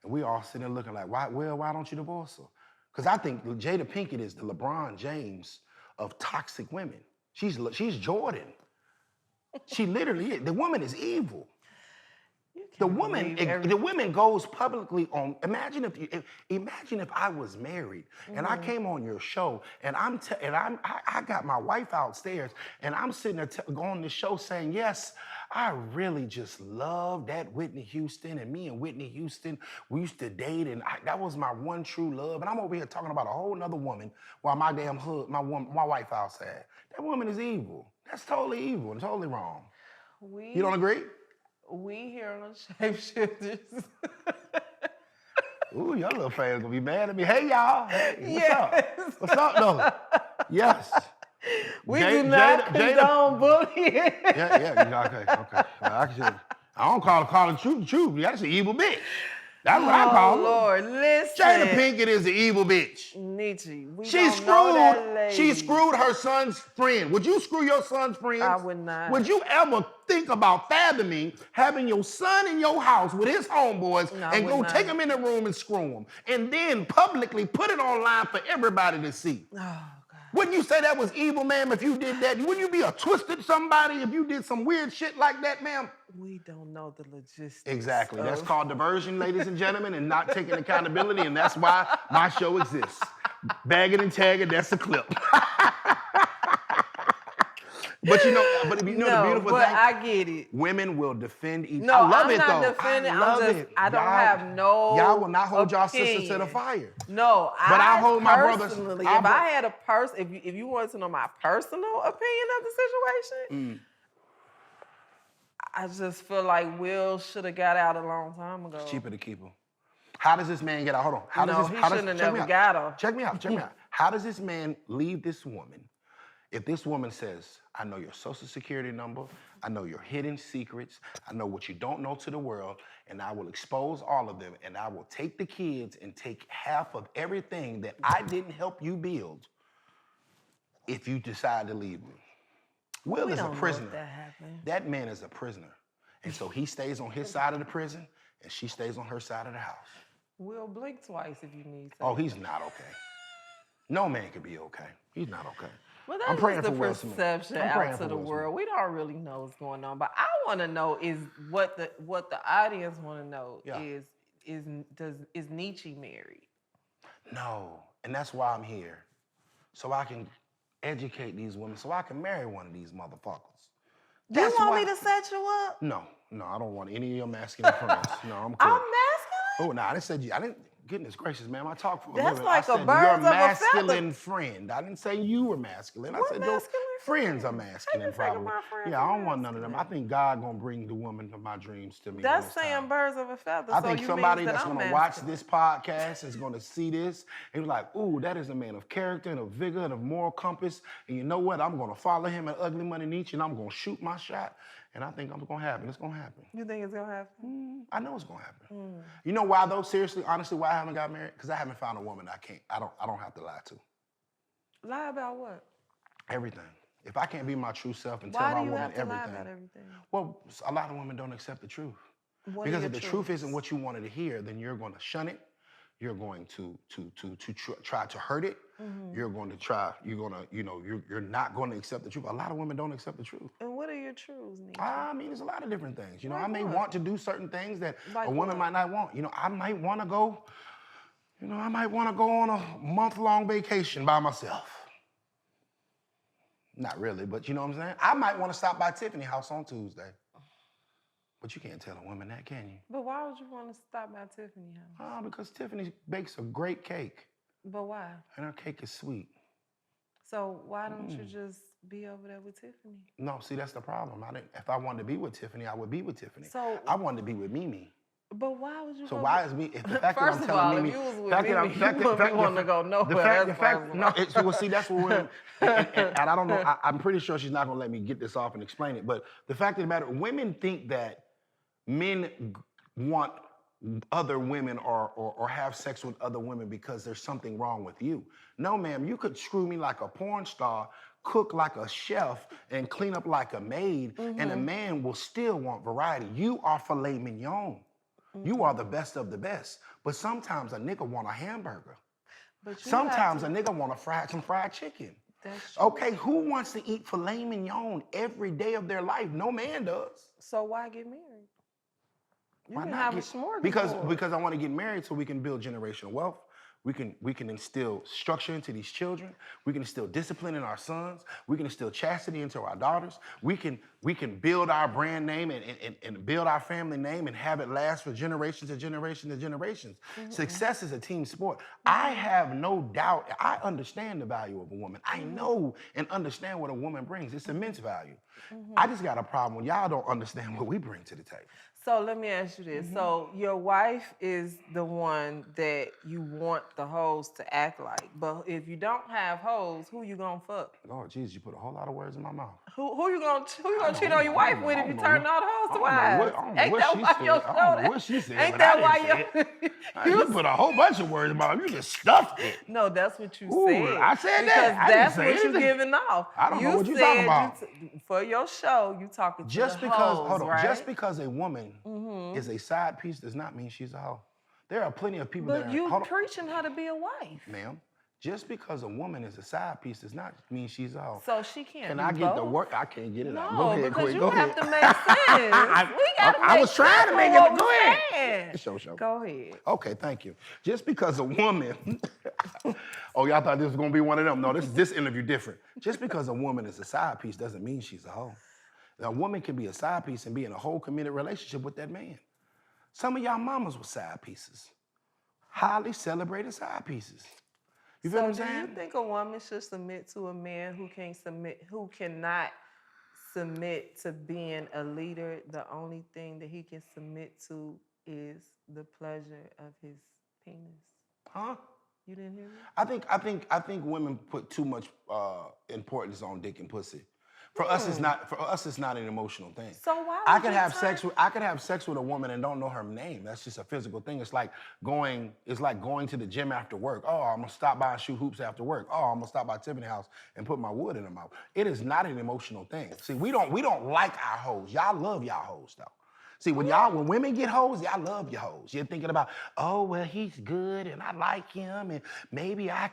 And we all sitting there looking like, why don't you divorce her? Because I think Jada Pinkett is the LeBron James of toxic women. She's Jordan. She literally is. The woman is evil. The woman goes publicly on. Imagine if I was married and I came on your show and I got my wife outstairs and I'm sitting there on the show saying, yes, I really just love that Whitney Houston, and me and Whitney Houston, we used to date, and that was my one true love. And I'm over here talking about a whole nother woman while my wife outside. That woman is evil. That's totally evil and totally wrong. You don't agree? We here on Shapeshifters. Ooh, your little fans gonna be mad at me. Hey, y'all. Hey, what's up? What's up, though? Yes. We do not condone bullying. Okay. I don't call it truth. That's an evil bitch. That's what I call her. Lord, listen. Jada Pinkett is the evil bitch. Nietzsche, She screwed her son's friend. Would you screw your son's friends? I would not. Would you ever think about fathoming having your son in your house with his homeboys and go take him in the room and screw him, and then publicly put it online for everybody to see? Oh, God. Wouldn't you say that was evil, ma'am, if you did that? Wouldn't you be a twisted somebody if you did some weird shit like that, ma'am? We don't know the logistics. Exactly. That's called diversion, ladies and gentlemen, and not taking accountability, and that's why my show exists. Bagging and tagging, that's a clip. But you know the beautiful thing? I get it. Women will defend each other. No, I love I'm it, not though. defending. I don't have no Y'all will not hold y'all opinion. sisters to the fire. No, but I hold my brothers. If I had a if you wanted to know my personal opinion of the situation, I just feel like Will should have got out a long time ago. It's cheaper to keep him. How does this man get out? Hold on. He shouldn't have never got her. Check me out. How does this man leave this woman if this woman says, I know your social security number, I know your hidden secrets, I know what you don't know to the world, and I will expose all of them, and I will take the kids and take half of everything that I didn't help you build if you decide to leave me? Will is a prisoner. That man is a prisoner. And so he stays on his side of the prison, and she stays on her side of the house. Will, blink twice if you need to. Oh, he's not okay. No man can be okay. He's not okay. Well, that's the perception out to the world. We don't really know what's going on. But I want to know is what the audience want to know is Nietzsche married? No, and that's why I'm here. So I can educate these women, so I can marry one of these motherfuckers. You want me to set you up? No, I don't want any of your masculine friends. No, I'm cool. I'm masculine? Oh, no, I didn't say you. I didn't. Goodness gracious, ma'am, I talk for a living. That's like I said, a bird you're of a feather. masculine friend. I didn't say you were masculine. I said your friends are masculine, probably. Yeah, I don't want none of them. I think God gonna bring the woman of my dreams to me. That's saying birds of a feather. I think somebody that's gonna watch this podcast is gonna see this and be like, ooh, that is a man of character and of vigor and of moral compass. And you know what? I'm gonna follow him at UGLYMONEYNICHE and I'm gonna shoot my shot. And I think it's gonna happen. It's gonna happen. You think it's gonna happen? I know it's gonna happen. You know why though? Seriously, honestly, why I haven't got married? Because I haven't found a woman I don't have to lie to. Lie about what? Everything. If I can't be my true self and tell my woman everything. Lie about everything? Well, a lot of women don't accept the truth. Because if the truth isn't what you wanted to hear, then you're going to shun it. You're going to try to hurt it. You're going to try. You're not going to accept the truth. A lot of women don't accept the truth. And what are your truths, Nietzsche? I mean, there's a lot of different things. I may want to do certain things that a woman might not want. I might want to go. I might want to go on a month-long vacation by myself. Not really, but you know what I'm saying? I might want to stop by Tiffany's house on Tuesday. But you can't tell a woman that, can you? But why would you want to stop by Tiffany's house? Because Tiffany bakes a great cake. But why? And her cake is sweet. So why don't you just be over there with Tiffany? No, see, that's the problem. If I wanted to be with Tiffany, I would be with Tiffany. So I wanted to be with Mimi. But why would you? So why is me? If the fact First that I'm of all, telling if Mimi, you was with Mimi, you wouldn't want to go nowhere. Well, see, that's what women. And I don't know. I'm pretty sure she's not gonna let me get this off and explain it. But the fact of the matter, women think that men want other women or have sex with other women because there's something wrong with you. No, ma'am, you could screw me like a porn star, cook like a chef and clean up like a maid, and a man will still want variety. You are filet mignon. You are the best of the best. But sometimes a nigga want a hamburger. Sometimes a nigga want some fried chicken. That's true. Okay, who wants to eat filet mignon every day of their life? No man does. So why get married? You Why can not have a get, smorgasbord. because I want to get married so we can build generational wealth. We can instill structure into these children. We can instill discipline in our sons. We can instill chastity into our daughters. We can build our brand name and build our family name and have it last for generations and generations and generations. Success is a team sport. I have no doubt. I understand the value of a woman. I know and understand what a woman brings. It's immense value. I just got a problem when y'all don't understand what we bring to the table. So let me ask you this. So your wife is the one that you want the hoes to act like. But if you don't have hoes, who you gonna fuck? Lord Jesus, you put a whole lot of words in my mouth. Who you gonna cheat on your wife with if you turn all the hoes to wives? Ain't that why your show? I don't know what she said. Ain't that why you put a whole bunch of words in my mouth? You just stuffed it. No, that's what you said. I said because that. That's what you giving off. I don't know what you talking about. For your show, you talking to the hoes, right? Just because a woman is a side piece does not mean she's a hoe. There are plenty of people that are... But you preaching her to be a wife. Ma'am, just because a woman is a side piece does not mean she's a hoe. So she can't Can be I get the work? I can't get it out. Go ahead, because quick. you Go have ahead. to make sense. I was trying to make it. Go ahead. Show. Go ahead. Okay, thank you. Just because a woman... Oh, y'all thought this was going to be one of them. No, this interview different. Just because a woman is a side piece doesn't mean she's a hoe. A woman can be a side piece and be in a whole committed relationship with that man. Some of y'all mamas were side pieces. Highly celebrated side pieces. You feel what I'm saying? Do you think a woman should submit to a man who cannot submit to being a leader? The only thing that he can submit to is the pleasure of his penis. Huh? You didn't hear me? I think women put too much importance on dick and pussy. For us, it's not an emotional thing. So why? I could have sex with a woman and don't know her name. That's just a physical thing. It's like going to the gym after work. Oh, I'm gonna stop by and shoot hoops after work. Oh, I'm gonna stop by Tiffany house and put my wood in her mouth. It is not an emotional thing. See, we don't like our hoes. Y'all love y'all hoes though. See, when women get hoes, y'all love your hoes. You're thinking about, oh, well, he's good and I like him and maybe I'm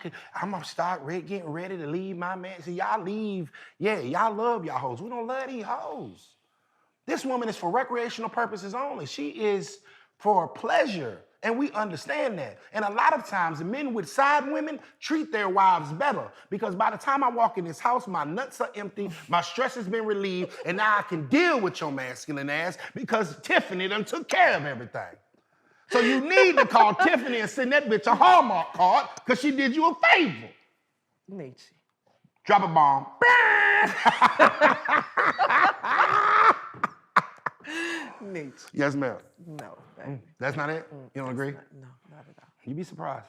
gonna start getting ready to leave my man. See, y'all love y'all hoes. We don't love these hoes. This woman is for recreational purposes only. She is for pleasure, and we understand that. And a lot of times, men with side women treat their wives better because by the time I walk in this house, my nuts are empty, my stress has been relieved, and now I can deal with your masculine ass because Tiffany done took care of everything. So you need to call Tiffany and send that bitch a Hallmark card because she did you a favor. Nietzsche. Drop a bomb. Nietzsche. Yes, ma'am. No, baby. That's not it? You don't agree? No, not at all. You'd be surprised.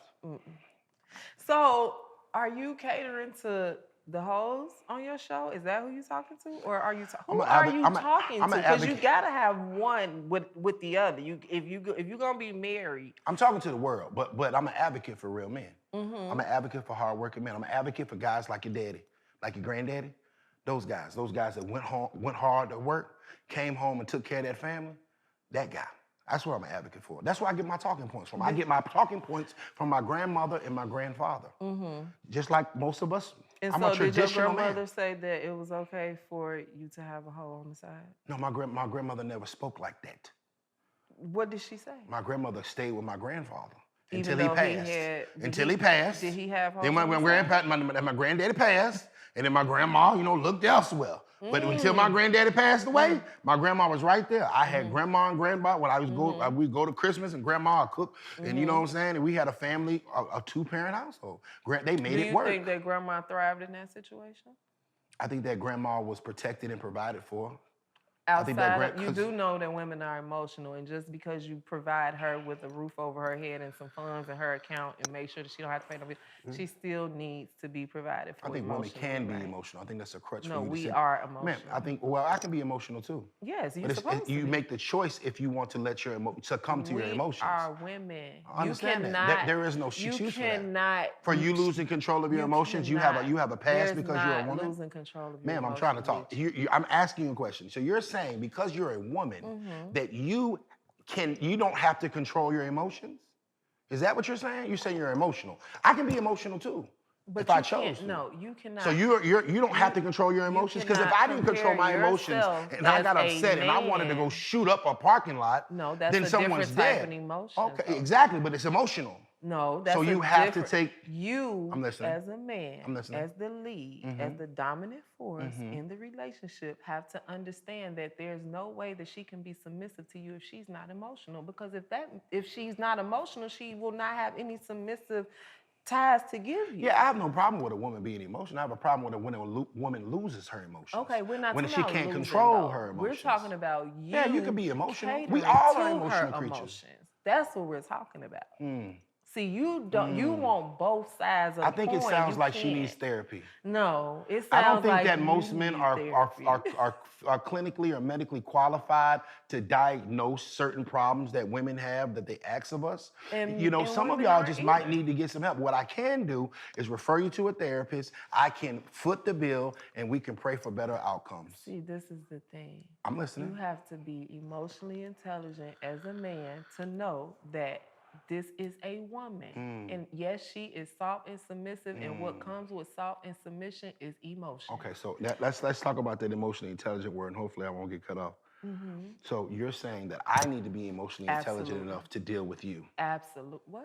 So, are you catering to the hoes on your show? Is that who you talking to, or are you who are you talking to? Because you gotta have one with the other. If you're gonna be married. I'm talking to the world, but I'm an advocate for real men. I'm an advocate for hardworking men. I'm an advocate for guys like your daddy, like your granddaddy. Those guys that went hard to work, came home and took care of that family. That guy. That's what I'm an advocate for. That's where I get my talking points from. I get my talking points from my grandmother and my grandfather. Just like most of us. And I'm so a traditional did your grandmother man. say that it was okay for you to have a hoe on the side? No, my grandmother never spoke like that. What did she say? My grandmother stayed with my grandfather Even until he though passed. he He passed. Did he have hoes Then on the side? my granddaddy passed, and then my grandma, looked elsewhere. But until my granddaddy passed away, my grandma was right there. I had grandma and grandpa. When we'd go to Christmas and grandma would cook, and you know what I'm saying? And we had a family, a two-parent household. They made it work. Do you think that grandma thrived in that situation? I think that grandma was protected and provided for. I think that Outside of, you do know that women are emotional, and just because you provide her with a roof over her head and some funds in her account and make sure that she don't have to pay no bill, she still needs to be provided for. I think women emotionally, can be right? emotional. I think that's a crutch No, for you to we sit. are emotional. Man, I think, well, I can be emotional too. Yes, you're But supposed to you be. make the choice if you want to let your succumb to your emotions. We are women. I understand that. There is no excuse for that. For you losing control of your emotions, you have a pass because you're a woman? Losing control of your Ma'am, emotions. I'm trying to talk. I'm asking you a question. So you're saying because you're a woman that you don't have to control your emotions? Is that what you're saying? You're saying you're emotional. I can be emotional too. But if I chose to. No, you cannot. So you don't have to control your emotions? Because if I didn't control my emotions and I got upset and I wanted to go shoot up a parking lot, no, that's then a someone's different dead. type of emotion. Okay, though. exactly, but it's emotional. No, that's so you have to take. You, I'm listening. as a man, as the lead, as the dominant force in the relationship, have to understand that there's no way that she can be submissive to you if she's not emotional. Because if she's not emotional, she will not have any submissive ties to give you. Yeah, I have no problem with a woman being emotional. I have a problem with it when a woman loses her emotions. Okay, we're not when talking she about can't losing, control though. her emotions. We're talking about you. Yeah, you can be emotional. We catering all to are emotional her creatures. emotions. That's what we're talking about. See, you don't. You want both sides of the I think coin. it sounds like can't. she needs therapy. No, it sounds I don't think like that most you men need are therapy. clinically or medically qualified to diagnose certain problems that women have that they ask of us. And some of women y'all aren't just might either. need to get some help. What I can do is refer you to a therapist. I can foot the bill and we can pray for better outcomes. See, this is the thing. I'm listening. You have to be emotionally intelligent as a man to know that this is a woman. And yes, she is soft and submissive, and what comes with soft and submission is emotion. Okay, so let's talk about that emotionally intelligent word, and hopefully I won't get cut off. So you're saying that I need to be emotionally intelligent enough to deal with you. Absolutely. What?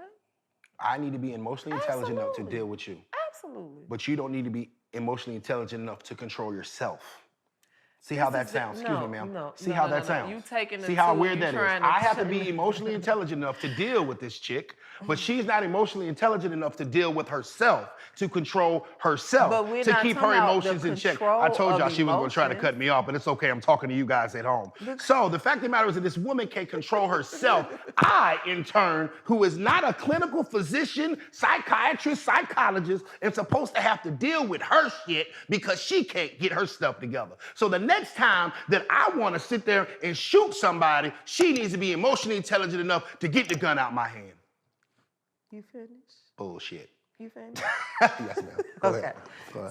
I need to be emotionally intelligent enough to deal with you. Absolutely. But you don't need to be emotionally intelligent enough to control yourself. See how that sounds? Excuse me, ma'am. See how that sounds? You taking See how weird that is? I have to be emotionally intelligent enough to deal with this chick, but she's not emotionally intelligent enough to deal with herself, to control herself, to keep her emotions in check. I told y'all she was going to try to cut me off, but it's okay. I'm talking to you guys at home. So the fact of the matter is that this woman can't control herself. I, in turn, who is not a clinical physician, psychiatrist, psychologist, am supposed to have to deal with her shit because she can't get her stuff together. So the next time that I want to sit there and shoot somebody, she needs to be emotionally intelligent enough to get the gun out my hand. You finished? Bullshit. You finished? Yes, ma'am. Go ahead.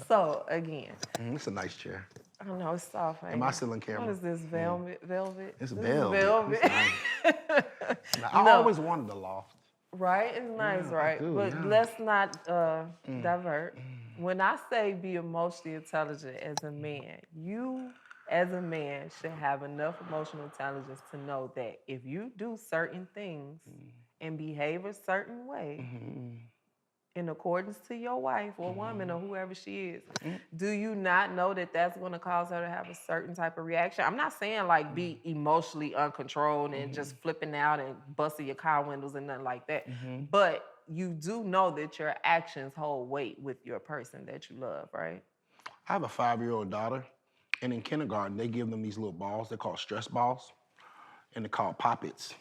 So, again. It's a nice chair. I know, it's soft. Am I still on camera? What is this, velvet? It's this velvet. Velvet. I always wanted a loft. Right? It's nice, right? But let's not divert. When I say be emotionally intelligent as a man, you as a man should have enough emotional intelligence to know that if you do certain things and behave a certain way in accordance to your wife or woman or whoever she is, do you not know that that's going to cause her to have a certain type of reaction? I'm not saying like be emotionally uncontrolled and just flipping out and busting your car windows and nothing like that. But you do know that your actions hold weight with your person that you love, right? I have a 5-year-old daughter, and in kindergarten, they give them these little balls. They're called stress balls, and they're called poppets.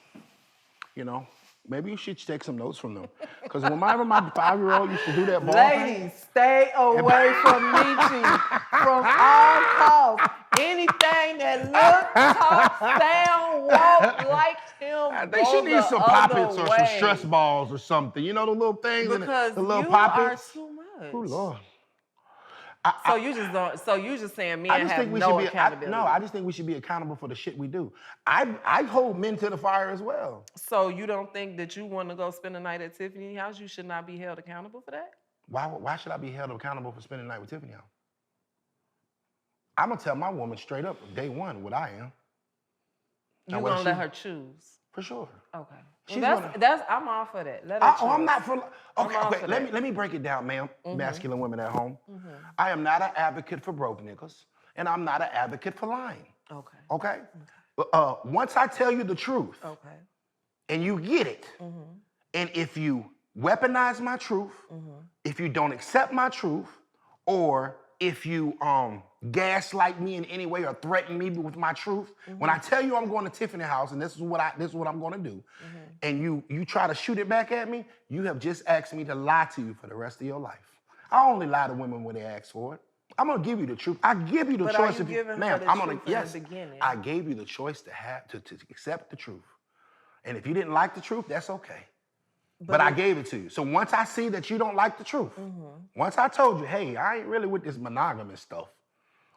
Maybe you should take some notes from them. Because whenever my 5-year-old used to do that ball Ladies, stay away from Nietzsche from all costs. Anything that look, talk, sound, walk like him, I think she needs some poppets or some stress balls or something. You know the little things, because the little you poppets. Are too much. Oh Lord. So you just don't. So you just saying men have no accountability. No, I just think we should be accountable for the shit we do. I hold men to the fire as well. So you don't think that you want to go spend a night at Tiffany's house? You should not be held accountable for that? Why should I be held accountable for spending the night with Tiffany house? I'm gonna tell my woman straight up day one what I am. You gonna let her choose? For sure. Okay. Well, I'm all for that. Let her choose. I'm not for. Okay. Let me break it down, ma'am. Masculine women at home. I am not an advocate for broke niggas, and I'm not an advocate for lying. Okay. Once I tell you the truth, and you get it, and if you weaponize my truth, if you don't accept my truth, or if you gaslight me in any way or threaten me with my truth, when I tell you I'm going to Tiffany house and this is what I'm going to do, and you try to shoot it back at me, you have just asked me to lie to you for the rest of your life. I only lie to women when they ask for it. I'm gonna give you the truth. I give you the choice. But are you giving her the truth in the beginning? I gave you the choice to accept the truth. And if you didn't like the truth, that's okay. But I gave it to you. So once I see that you don't like the truth, once I told you, hey, I ain't really with this monogamous stuff.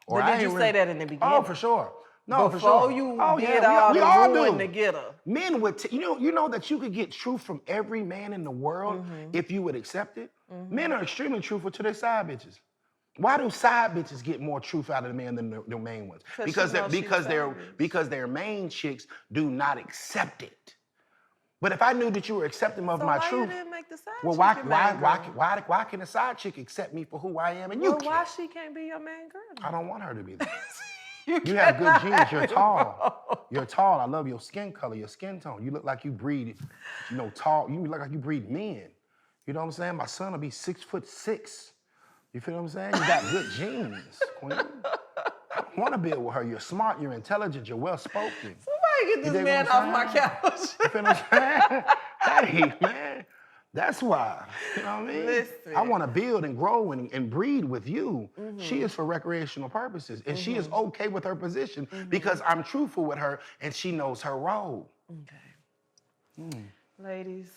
Or but did you say that in the beginning? Oh, for sure. No, for Before sure. you oh, did yeah, all we the all wooing do. to get her. Men would, you know that you could get truth from every man in the world if you would accept it? Men are extremely truthful to their side bitches. Why do side bitches get more truth out of the man than the main ones? Because their main chicks do not accept it. But if I knew that you were accepting of my truth, you didn't make the side well, chick your main girl? why can a side chick accept me for who I am and you can't? Why she can't be your main girl? I don't want her to be that. You have good genes. You're tall. You're tall. I love your skin color, your skin tone. You look like you breed, tall. You look like you breed men. You know what I'm saying? My son will be 6'6". You feel what I'm saying? You got good genes, queen. I don't want to build with her. You're smart. You're intelligent. You're well spoken. Somebody get this man off my couch. You feel what I'm saying? Hey, man. That's why. You know what I mean? Listen. I want to build and grow and breed with you. She is for recreational purposes. And she is okay with her position because I'm truthful with her and she knows her role. Okay. Ladies,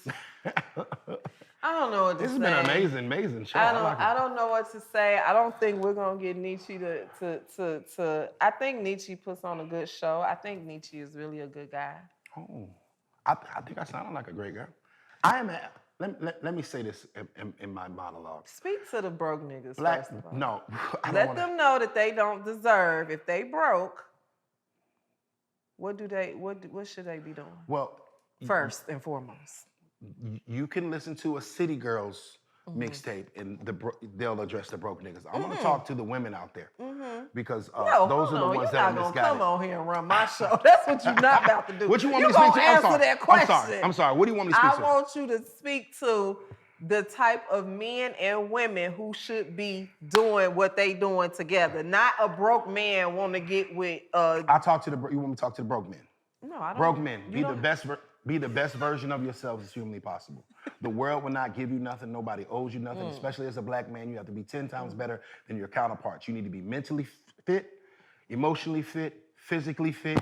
I don't know what to say. This has been an amazing show. I don't know what to say. I don't think we're gonna get Nietzsche to. I think Nietzsche puts on a good show. I think Nietzsche is really a good guy. Oh, I think I sounded like a great guy. I am. Let me say this in my monologue. Speak to the broke niggas first of all. No, I Let them know that they don't deserve. If they broke, what should they be doing? Well, First and foremost, you can listen to a City Girls mixtape and they'll address the broke niggas. I'm gonna talk to the women out there because those are the ones that are misguided. Come on here and run my show. That's what you're not about to do. What you want me to speak to? Answer that question. I'm sorry. What do you want me to speak to? I want you to speak to the type of men and women who should be doing what they doing together. Not a broke man want to get with. I talk to you want me to talk to the broke men? No, I don't. Broke men. Be the best version of yourself as humanly possible. The world will not give you nothing. Nobody owes you nothing. Especially as a black man, you have to be 10 times better than your counterparts. You need to be mentally fit, emotionally fit, physically fit.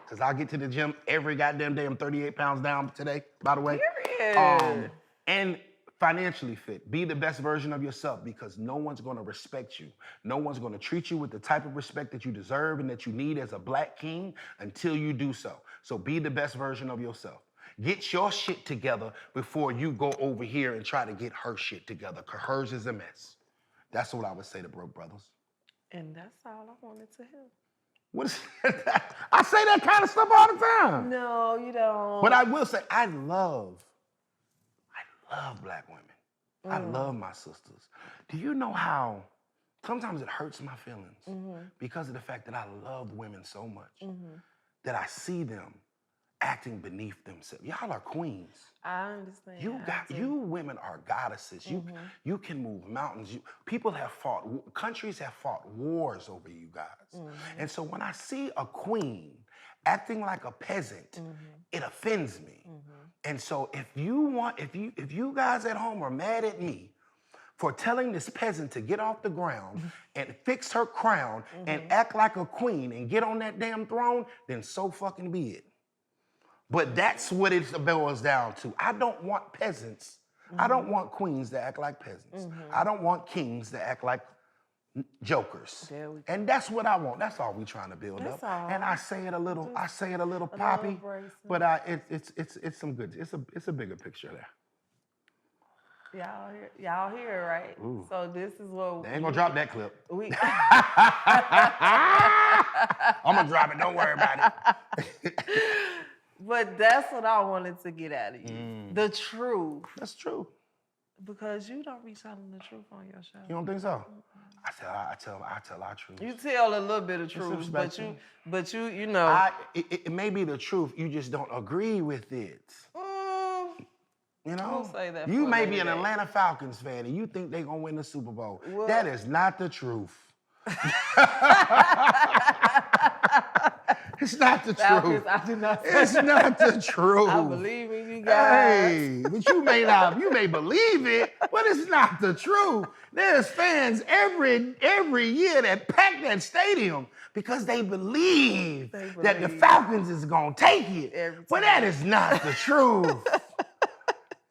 Because I get to the gym every goddamn day. I'm 38 pounds down today, by the way. Period. And financially fit. Be the best version of yourself because no one's going to respect you. No one's going to treat you with the type of respect that you deserve and that you need as a black king until you do so. So be the best version of yourself. Get your shit together before you go over here and try to get her shit together, because hers is a mess. That's what I would say to broke brothers. And that's all I wanted to hear. What is that? I say that kind of stuff all the time. No, you don't. But I will say, I love black women. I love my sisters. Do you know how sometimes it hurts my feelings because of the fact that I love women so much that I see them acting beneath themselves. Y'all are queens. I understand. You women are goddesses. You can move mountains. Countries have fought wars over you guys. And so when I see a queen acting like a peasant, it offends me. And so if you guys at home are mad at me for telling this peasant to get off the ground and fix her crown and act like a queen and get on that damn throne, then so fucking be it. But that's what it boils down to. I don't want peasants. I don't want queens to act like peasants. I don't want kings to act like jokers. And that's what I want. That's all we trying to build up. All. And I say it a little poppy, but it's some good. It's a bigger picture there. Y'all hear, right? Ooh. So this is what they ain't gonna drop that clip. I'm gonna drop it. Don't worry about it. But that's what I wanted to get out of you. The truth. That's true. Because you don't be telling the truth on your show. You don't think so? I tell our truth. You tell a little bit of truth, but you know. It may be the truth. You just don't agree with it. You know, We'll say that you for may later be an date. Atlanta Falcons fan and you think they're gonna win the Super Bowl. Well- That is not the truth. It's not the Falcons, truth. I do not say It's not the truth. I believe in you guys. Hey, but you may believe it, but it's not the truth. There's fans every year that pack that stadium because they believe that the believe. Falcons is gonna take it. Every But time. that is not the truth.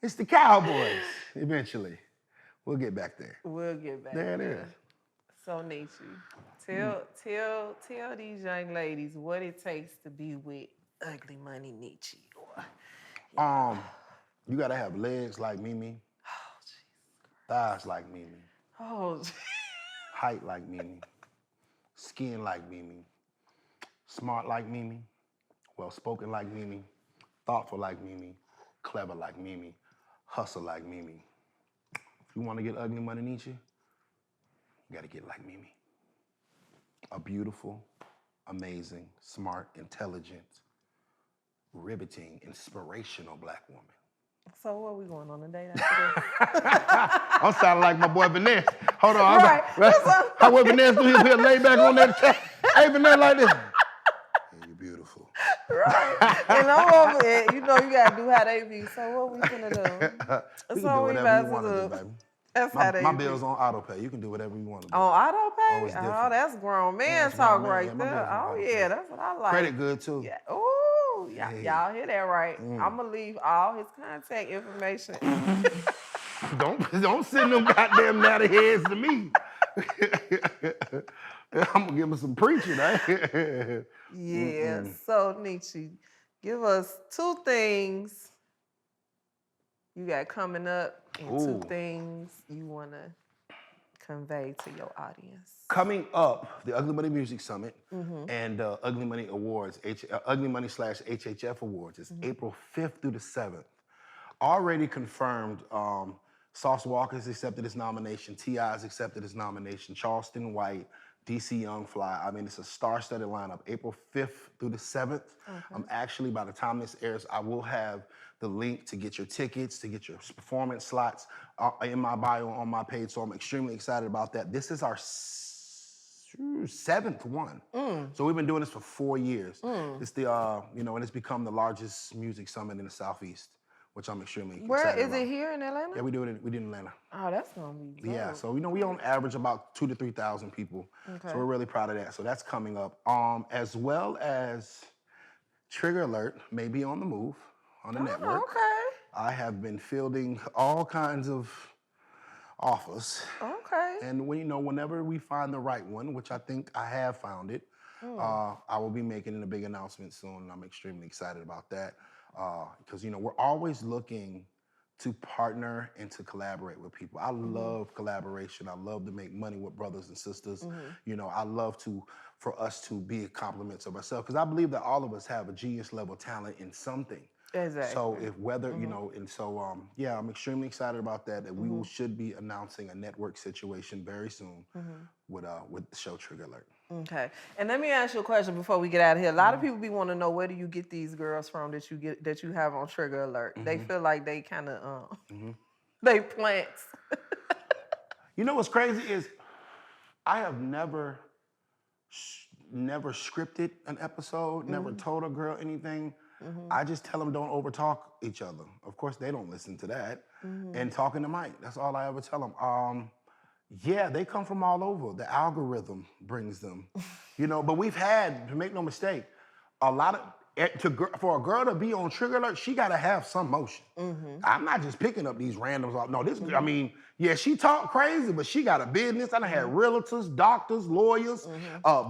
It's the Cowboys. Eventually, we'll get back there. We'll get back There it is. So Nietzsche, tell these young ladies what it takes to be with Ugly Money Nietzsche. You gotta have legs like Mimi, thighs like Mimi, Oh, height like Mimi, skin like Mimi, smart like Mimi, well-spoken like Mimi, thoughtful like Mimi, clever like Mimi, hustle like Mimi. If you want to get Ugly Money Nietzsche, you gotta get like Mimi. A beautiful, amazing, smart, intelligent, riveting, inspirational black woman. so what we going on a date after this? I'm sounding like my boy Vanessa. Hold on. Right. How would Vanessa do? He'll lay back on that chair. Hey, Vanessa, like this. Hey, you're beautiful. Right. And I'm over it. You know you gotta do how they be. So what we finna do? We can So do we whatever about you want to to do, do. baby. That's how they My be. bill's on auto pay. You can do whatever you want to do. On auto pay? Oh, it's Oh, different. that's grown man Yeah, it's talk grown man. right Yeah, my there. bill's on Oh auto yeah, pay. that's what I like. Credit good too. Yeah. Ooh, Yeah. y'all hear that right? I'm gonna leave all his contact information. Don't send them goddamn natty heads to me. I'm gonna give them some preaching, eh? Yeah. So Nietzsche, give us 2 things you got coming up and 2 Ooh. things you wanna convey to your audience. Coming up, the Ugly Money Music Summit and Ugly Money Awards, Ugly Money / HHF Awards is April 5th through the 7th. Already confirmed, Sauce Walker's accepted his nomination, T.I.'s accepted his nomination, Charleston White, DC Young Fly. I mean, it's a star-studded lineup, April 5th through the 7th. Actually, by the time this airs, I will have the link to get your tickets, to get your performance slots in my bio on my page, so I'm extremely excited about that. This is our 7th one. So we've been doing this for 4 years. It's the, and it's become the largest music summit in the Southeast, which I'm extremely Where excited is about. it here in Atlanta? Yeah, we do it in Atlanta. Oh, that's gonna be dope. Yeah, so we on average about 2,000 to 3,000 people. Okay. So we're really proud of that. So that's coming up. As well as Trigger Alert may be on the move on the network. Okay. I have been fielding all kinds of offers. Okay. And whenever we find the right one, which I think I have found it, I will be making a big announcement soon, and I'm extremely excited about that. Because we're always looking to partner and to collaborate with people. I love collaboration. I love to make money with brothers and sisters. I love for us to be compliments of ourselves, because I believe that all of us have a genius level talent in something. Exactly. So if whether, and so, I'm extremely excited about that, that we should be announcing a network situation very soon with the show Trigger Alert. Okay. And let me ask you a question before we get out of here. A lot of people be wanting to know, where do you get these girls from that you have on Trigger Alert? They feel like they kind of they plants. You know what's crazy is I have never scripted an episode, never told a girl anything. I just tell them don't overtalk each other. Of course, they don't listen to that. And talking to Mike, that's all I ever tell them. Yeah, they come from all over. The algorithm brings them, but we've had, to make no mistake, a lot of, for a girl to be on Trigger Alert, she gotta have some motion. I'm not just picking up these randoms. No, this, I mean, yeah, she talk crazy, but she got a business. I done had realtors, doctors, lawyers,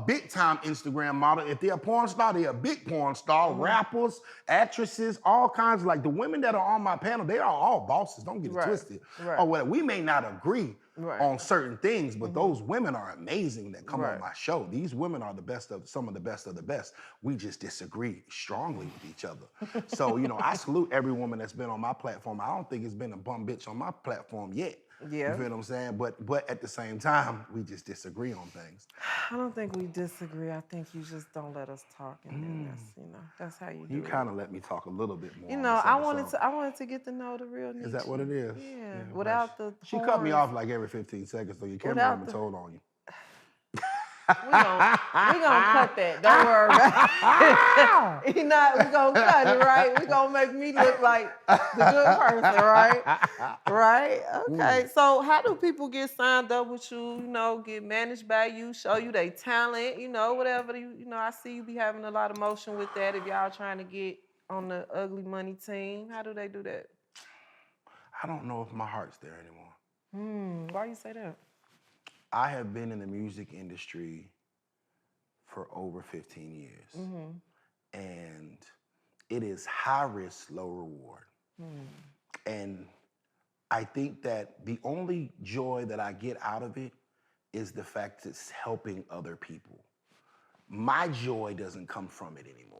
big time Instagram model. If they're a porn star, they're a big porn star, rappers, actresses, all kinds of, like the women that are on my panel, they are all bosses, don't get it twisted. Or whatever. We may not agree on certain things, but those women are amazing that come on my show. These women are some of the best of the best. We just disagree strongly with each other. So, I salute every woman that's been on my platform. I don't think it's been a bum bitch on my platform yet. Yeah. You feel what I'm saying? But at the same time, we just disagree on things. I don't think we disagree. I think you just don't let us talk, and then that's how you do You it. kind of let me talk a little bit more. I wanted to get to know the real Nietzsche. Is that what it is? Yeah. Without the She cut me off like every 15 seconds, so your cameraman told on you. We gonna cut that. Don't worry about it. We gonna cut it, right? We gonna make me look like the good person, right? Right? Okay. So how do people get signed up with you, get managed by you, show you their talent, whatever, I see you be having a lot of motion with that if y'all trying to get on the Ugly Money team. How do they do that? I don't know if my heart's there anymore. Why you say that? I have been in the music industry for over 15 years. And it is high risk, low reward. And I think that the only joy that I get out of it is the fact that it's helping other people. My joy doesn't come from it anymore.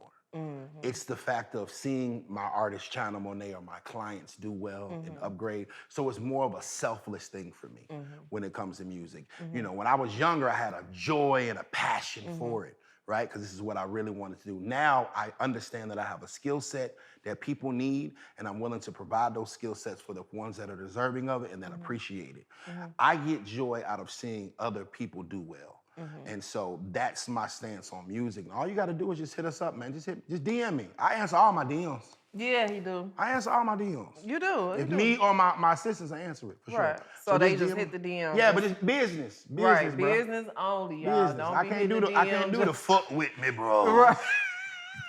It's the fact of seeing my artist China Monet or my clients do well and upgrade. So it's more of a selfless thing for me when it comes to music. When I was younger, I had a joy and a passion for it, right? Because this is what I really wanted to do. Now I understand that I have a skill set that people need, and I'm willing to provide those skill sets for the ones that are deserving of it and that appreciate it. I get joy out of seeing other people do well. And so that's my stance on music. And all you got to do is just hit us up, man. Just DM me. I answer all my DMs. Yeah, he do. I answer all my DMs. You do. If me or my assistants, I answer it for right. sure. So they just hit the DM. Yeah, but it's business. Right, bro. business only, y'all. Business. Don't I be can't hitting do the I DM can't do just... the fuck with me, bro. Right.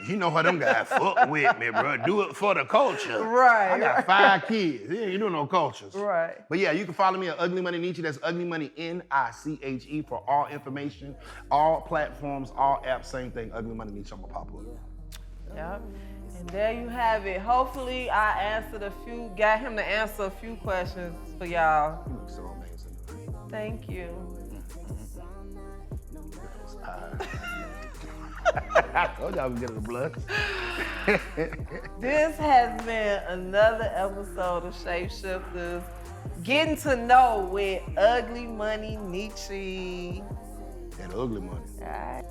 You know how them guys fuck with me, bro. Do it for the culture. Right. I got 5 kids. Yeah, you do no cultures. Right. But yeah, you can follow me at Ugly Money Niche. That's Ugly Money Niche for all information, all platforms, all apps, same thing. Ugly Money Niche. I'm gonna pop up. Yep. And there you have it. Hopefully I got him to answer a few questions for y'all. You look so amazing. Thank you. I told y'all we get the blood. This has been another episode of Shapeshifters. Getting to know with Ugly Money Niche. And Ugly Money. All right.